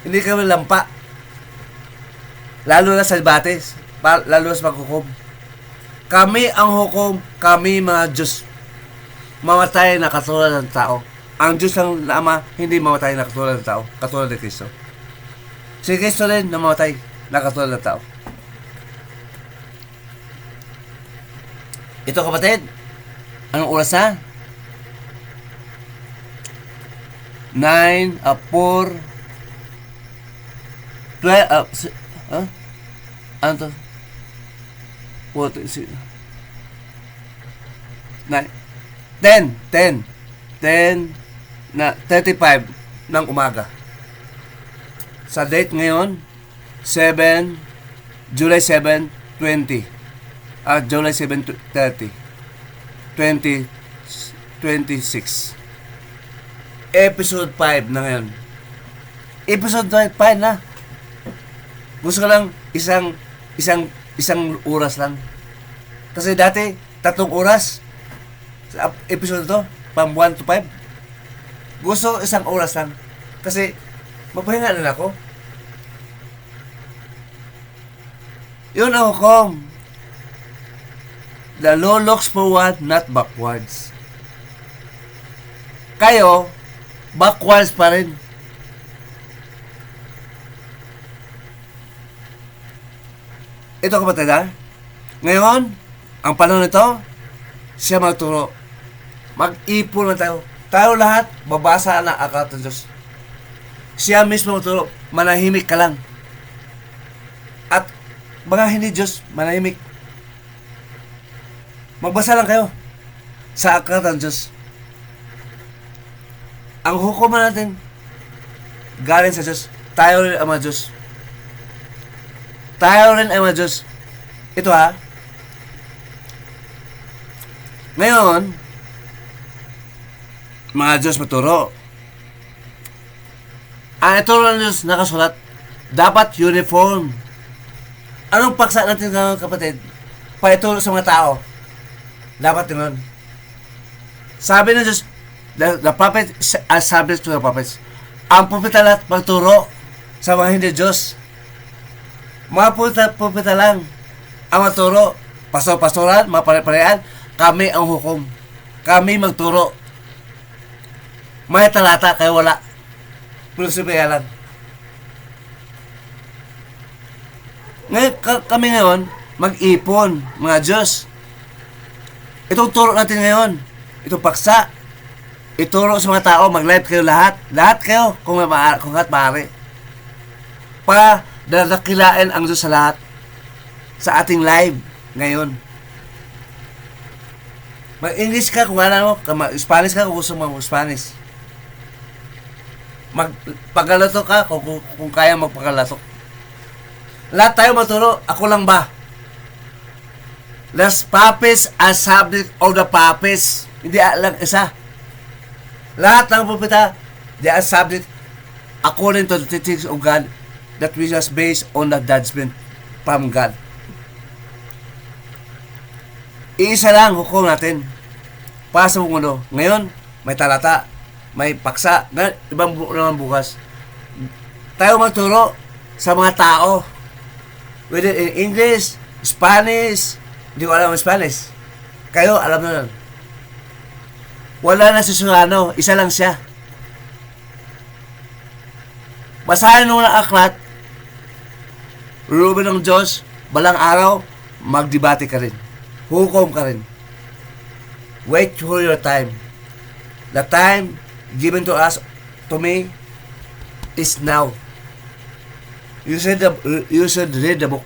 Hindi kami lampa. Lalo na sa batis. Lalo na sa maghukom. Kami ang hukom, kami mga Diyos. Mamatay na katulad ng tao. Ang Diyos lang na Ama, hindi mamatay na katulad ng tao. Katulad ni Kristo. Si Kristo rin na mamatay na katulad ng tao. Ito kapatid, anong oras na? 9, 4, 12, ano to? 4, 9, 10:35 ng umaga. Sa date ngayon, July 7, 20. July 7, 30. 2026. Episode 5 na ngayon. Episode 5 na. Gusto ko lang isang oras lang. Kasi dati 3 oras sa episode to, from 1 to 5. Gusto 1 oras lang. Kasi mapahinga na ako. Yun ang hukom. The law looks forward, not backwards. Kayo, backwards pa rin. Ito kapatid ha. Ngayon, ang panahon nito, siya magturo. Mag-ipon na tayo. Tayo lahat, babasa na aklat ng Diyos. Siya mismo magturo. Manahimik ka lang. At mga hindi Diyos, manahimik. Magbasa lang kayo sa aklat ng Diyos. Ang hukuman natin, galing sa Diyos. Tayo rin ang mga Diyos. Tayo rin ang mga Diyos. Ito ha. Ngayon, mga Diyos maturo. Ang ituro ng Diyos nakasulat, dapat uniform. Anong paksa natin ngayon kapatid? Paituro sa mga tao. Dapat yun. Sabi ng Diyos, the prophet are subject to the prophets. Ang propeta lahat magturo sa mga hindi Diyos. Mga propeta lang ang magturo. Pastor-pastoran, mga pare-parehan, kami ang hukom. Kami magturo. May talata, kaya wala. Prinsipya lang. Ngayon, kami ngayon, mag-ipon, mga Diyos. Itong turo natin ngayon, itong paksa, ituro sa mga tao, mag-live kayo lahat. Lahat kayo, kung maaari. Para dadakilain ang Diyos sa lahat. Sa ating live ngayon. Mag-English ka kung ano mo, Spanish ka kung gusto mo mag-Spanish. Magpagalato ka kung kaya magpagalato. Lahat tayo maturo, ako lang ba? The prophets are subject of the prophets. Hindi lang isa. Lahat ng propeta, they are subject according to the teachings of God that which was based on the judgment from God. Iisa lang hukom natin para sa mundo. Ngayon, may talata, may paksa, ibang naman bukas. Tayo magturo sa mga tao. Whether in English, Spanish, hindi ko alam ang Spanish. Kayo, alam na lang. Wala na si Solano, isa lang siya. Basahin mo ng aklat, lulubin ng Diyos, balang araw, magdebate ka rin. Hukom ka rin. Wait for your time. The time given to us, to me, is now. You should read the book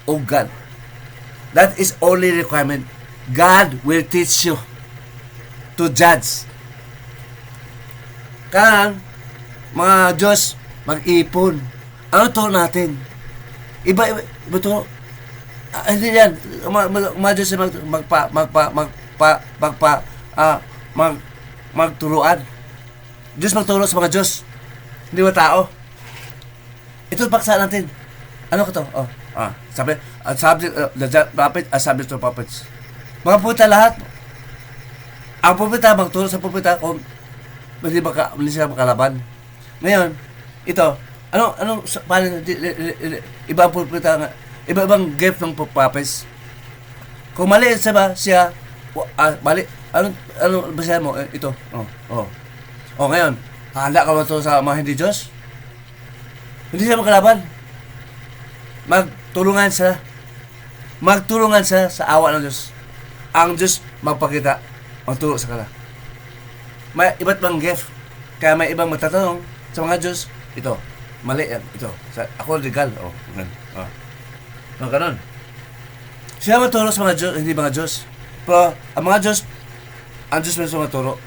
of God. That is only requirement. God will teach you to judge. Kaya, mga Diyos, mag-ipon. Ano to natin? Iba to. Hindi yan. Mga Diyos magturuan. Diyos magturo sa mga Diyos. Hindi ba tao? Ito paksa natin. Ano ko to? Sabi, the prophet as subject to prophets. Mga puta lahat. Ang propeta magturo sa propeta kung hindi sila makalaban. Ngayon, ito, paano, ibang propeta nga, iba-ibang gift ng prophets. Kung mali siya, mali, ano basahin mo? Ito, ngayon, handa ka ba ito sa mga hindi Diyos? Hindi sila makalaban. Magtulungan sila sa awa ng Diyos. Ang Diyos magpakita, magturo sa kanila. May iba't bang gift. Kaya may ibang magtatanong sa mga Diyos, ito, mali yan, ito. Ako legal, ganun. Siya matulong sa mga Diyos, hindi mga Diyos. Pero ang mga Diyos, Ang Diyos mismo maturo.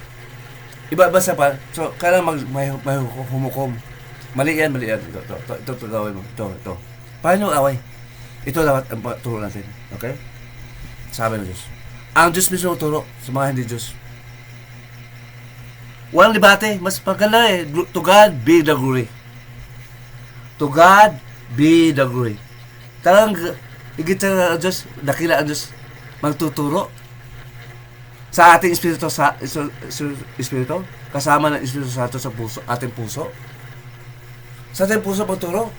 Iba-iba sa pa. So, kailangan may humukom. Mali yan. Ito gawin mo. Ito. Paano away? Ito dapat ang turo natin. Okay? Sabi ng Diyos. Ang Diyos mismo turo sa mga hindi Diyos. Walang debate. Mas pagkala eh. To God be the glory. To God be the glory. Talagang higit sa Diyos, dakila ang Diyos magtuturo sa ating espiritu, espiritu, kasama ng Espiritu Santo sa puso, ating puso. Sa ating puso magturo.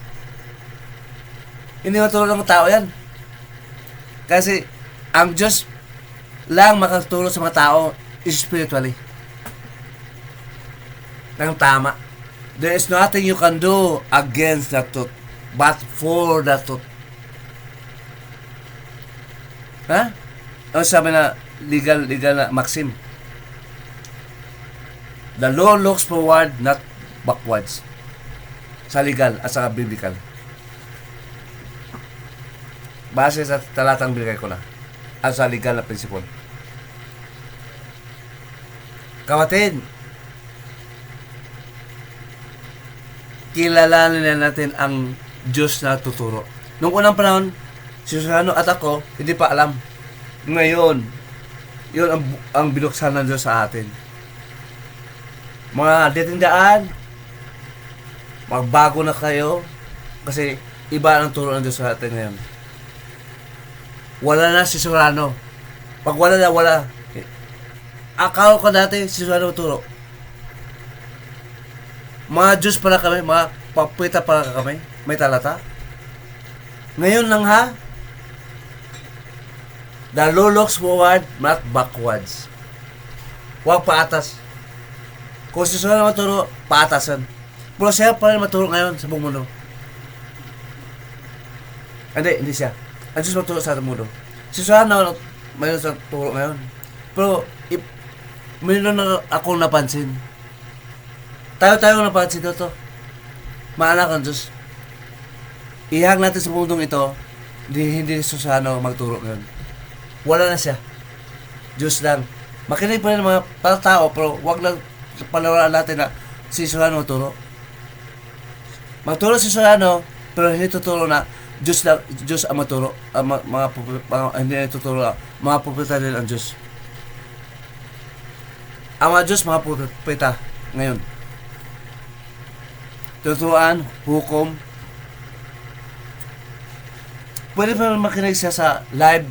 Hindi maturo ng tao yan. Kasi ang Diyos lang makaturo sa mga tao spiritually. Nang tama. There is nothing you can do against the truth, but for the truth. Ha? Ano sabi na legal na maxim? The law looks forward, not backwards. Sa legal at sa biblical. Base sa talatang binigay ko na. At sa legal na principle. Kapatid, kilalanin na natin ang Diyos na tuturo. Noong unang panahon, si Susano at ako, hindi pa alam. Ngayon, yun ang binuksan ng Diyos sa atin. Mga ditindaan, magbago na kayo kasi iba ang turo ng Diyos sa atin ngayon. Wala na si Susano. Pag wala na, wala. Akala ko dati, si Susano turo. Mga Diyos pala kami, mga papita pala kami, may talata. Ngayon lang ha, the law looks forward, not backwards. Huwag paatas. Kung si Susano maturo, paatasan. Pero siya pa rin maturo ngayon sa buong mundo. Hindi siya. Ang Diyos maturo sa ating mundo. Si Susano, mayroon sa turo ngayon. Pero, mayroon na akong napansin. Tayo napansin ito. Maanak ang Diyos. Ihag natin sa mundong ito, hindi Susano magturo ngayon. Wala na siya. Diyos lang. Makinig pa rin ng mga tao, pero wag lang palawalaan natin na si Susano magturo. Magturo si Susano, pero hindi tuturo na Diyos ang maturo. Hindi tuturo na mga propeta din ang Diyos. Ang mga Diyos, mga propeta ngayon. Tuturuan, hukom. Pwede pa makinig siya sa live.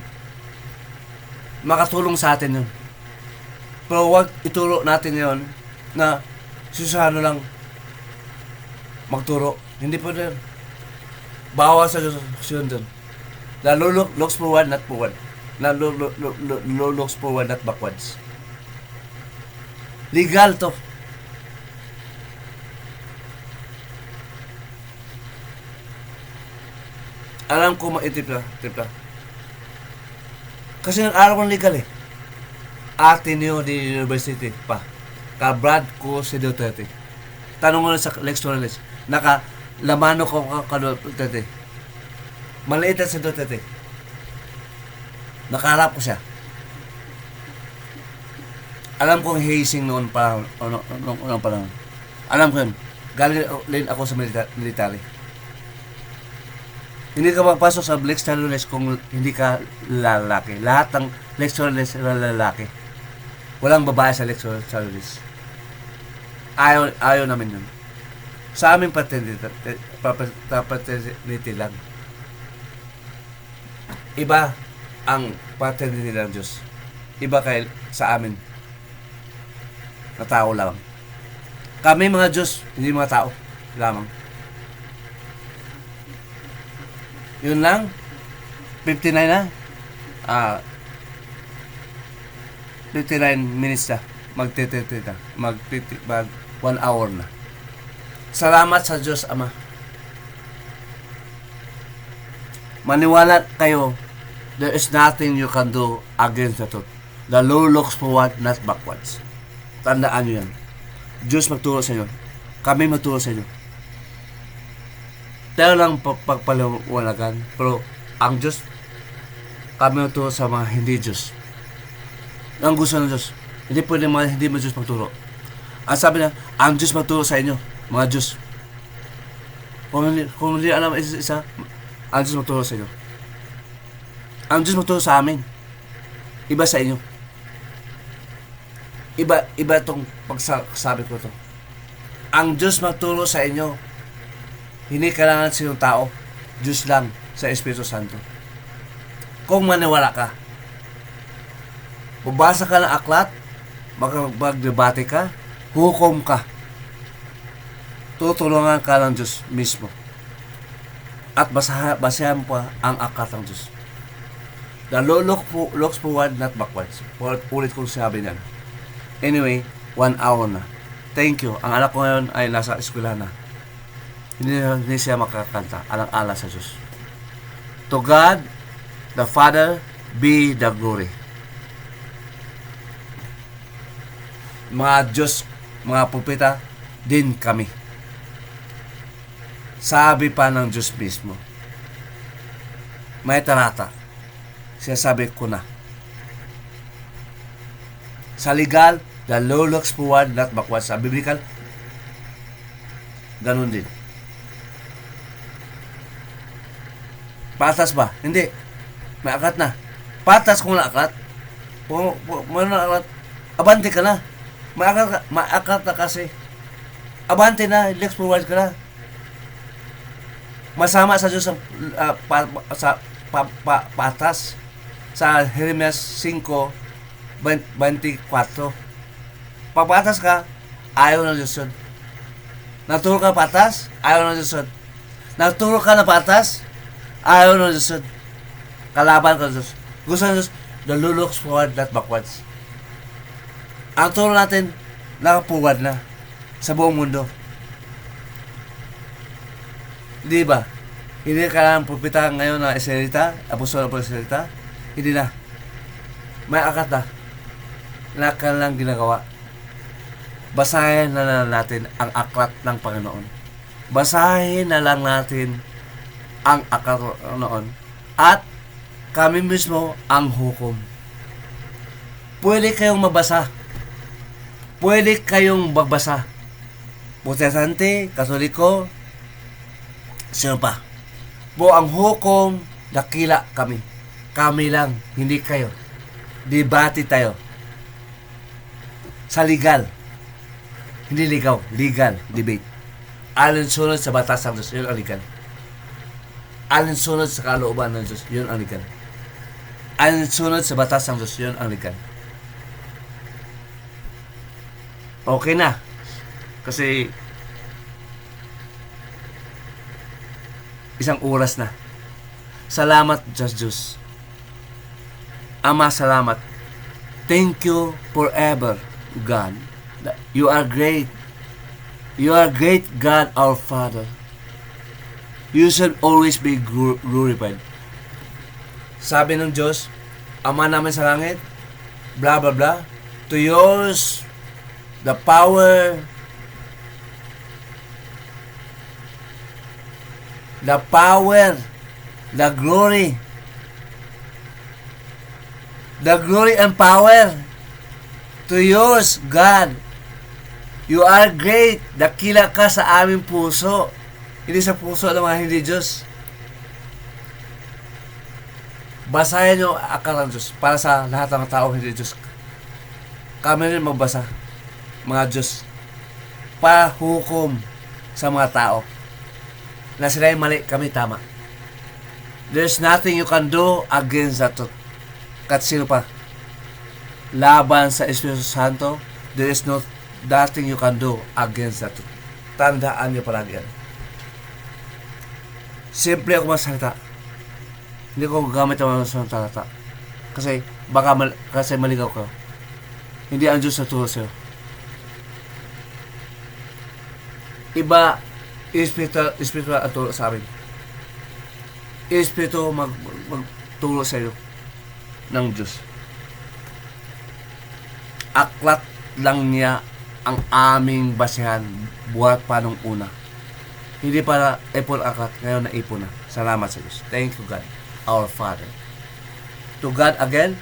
Makatulong sa atin yun. Pero wag ituro natin yon na Susano lang magturo. Hindi po din. Bawas sa Diyos yun dun. The law looks forward, not forward. The law looks forward, not backwards. Legal to. Alam ko maitip na. Kasi nag-aral ko ng legal eh. Ateneo de University pa. Ka-Brad ko si Duterte. Tanong mo na sa lecturalist. Naka-lamano ko ka Duterte. Maliit na si Duterte. Nakaharap ko siya. Alam kong hazing noon pa. Noong panahon. Alam ko yun. Galing ako sa military. Hindi ka magpasok sa lecturalist kung hindi ka lalaki. Lahat ng lecturalist lalaki. Walang babae sa lecturalist. Ayaw namin yun. Sa aming paternity lang. Iba ang paternity ng Diyos. Iba kay sa amin. Na tao lamang. Kami mga Diyos, hindi mga tao lamang. Yun lang. 59 na. 59 minutes na. Mag 1 hour na. Salamat sa Diyos Ama. Maniwala kayo, there is nothing you can do against the truth. The law looks forward, not backwards. Tandaan nyo yan. Diyos magturo sa inyo. Kami magturo sa inyo. Tayo lang pagpaliwanagan. Pero ang Diyos, kami magturo sa mga hindi Diyos. Ang gusto ng Diyos, Hindi pwede hindi mo Diyos magturo. Ang sabi na, ang Diyos magturo sa inyo, mga Diyos. Kung hindi alam isa, ang Diyos magturo sa inyo. Ang Diyos magturo sa amin. Iba sa inyo. Iba itong pagsabi ko to. Ang Diyos magturo sa inyo. Hindi kailangan sinong tao. Diyos lang sa Espiritu Santo. Kung maniwala ka, bubasa ka ng aklat, magdebate ka, hukom ka, tutulungan ka ng Diyos mismo. At basahan pa ang aklat ng Diyos. The Lord looks forward, not backwards. Ulit kong sabi niyan. Anyway, 1 hour na. Thank you. Ang anak ko ngayon ay nasa eskwela na. Hindi siya makakanta. Alang-ala sa Diyos. To God, the Father, be the glory. Mga Diyos, mga propeta, din kami. Sabi pa ng Diyos mismo. May talata. Sinasabi ko na. Sa legal, the Lord looks forward, not backwards. Sa biblical, ganun din. Patas ba? Hindi. May aklat na. Patas kung na aklat. Kung na aklat, abante ka na. May aklat na kasi. Abante na, looks forward ka na. Masama sa Diyos sa patas. Sa Jeremias 5:24. Pagpatas ka, ayaw ng Diyos yun. Naturo ka patas, ayaw ng Diyos yun. Naturo ka na patas, ayaw ng Diyos yun. Kalaban ka ng Diyos. Gusto ng Diyos, the Lord looks forward, not backwards. Ang turo natin, nakapuwad na sa buong mundo. Di ba? Hindi kailangan propeta ngayon na isalita, apostol na isalita. Hindi na. May akat na kanilang ginagawa. Basahin na lang natin ang aklat ng Panginoon. Basahin na lang natin ang aklat ng Panginoon. At kami mismo ang hukom. Pwede kayong mabasa. Pwede kayong magbasa. Protestante, Katoliko, sino pa? Po ang hukom, dakila kami. Kami lang, hindi kayo. Debate tayo. Sa legal. Hindi ligaw, legal debate. Alinsunod sa batas ng Diyos, yun ang legal. Alinsunod sa kalooban ng Diyos, yun ang legal. Alinsunod sa batas ng Diyos, yun ang legal. Okay na. Kasi isang oras na. Salamat, Diyos. Ama, salamat. Thank you forever, God. You are great. You are great, God, our Father. You should always be glorified. Sabi ng Diyos, Ama namin sa langit, blah, blah, blah, to yours, the power, the glory and power to yours, God. You are great. Dakila ka sa aming puso. Hindi sa puso ng mga hindi Diyos. Basahin nyo akal ng Diyos para sa lahat ng tao hindi Diyos. Kami rin magbasa, mga Diyos, para hukom sa mga tao na sila yung mali, kami tama. There's nothing you can do against that truth. Kat sino pa? Laban sa Espiritu Santo, there is nothing you can do against that truth. Tandaan niyo palagi yan. Simple ako masalita. Hindi ko gamit ang mga salita. Kasi kasi maligaw ka. Hindi ang Diyos na turo sa'yo. Iba, espiritu ang turo sa amin. Espiritu magturo sa'yo ng Diyos. Aklat lang niya ang aming basehan buhat pa nung una. Hindi para ipon aklat, ngayon na ipon na. Salamat sa Diyos. Thank you, God, our Father. To God again,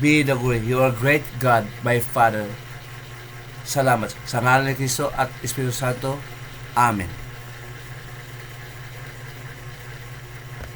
be the glory. You are great God, my Father. Salamat. Sa ngalan ni Kristo at Espiritu Santo. Amen.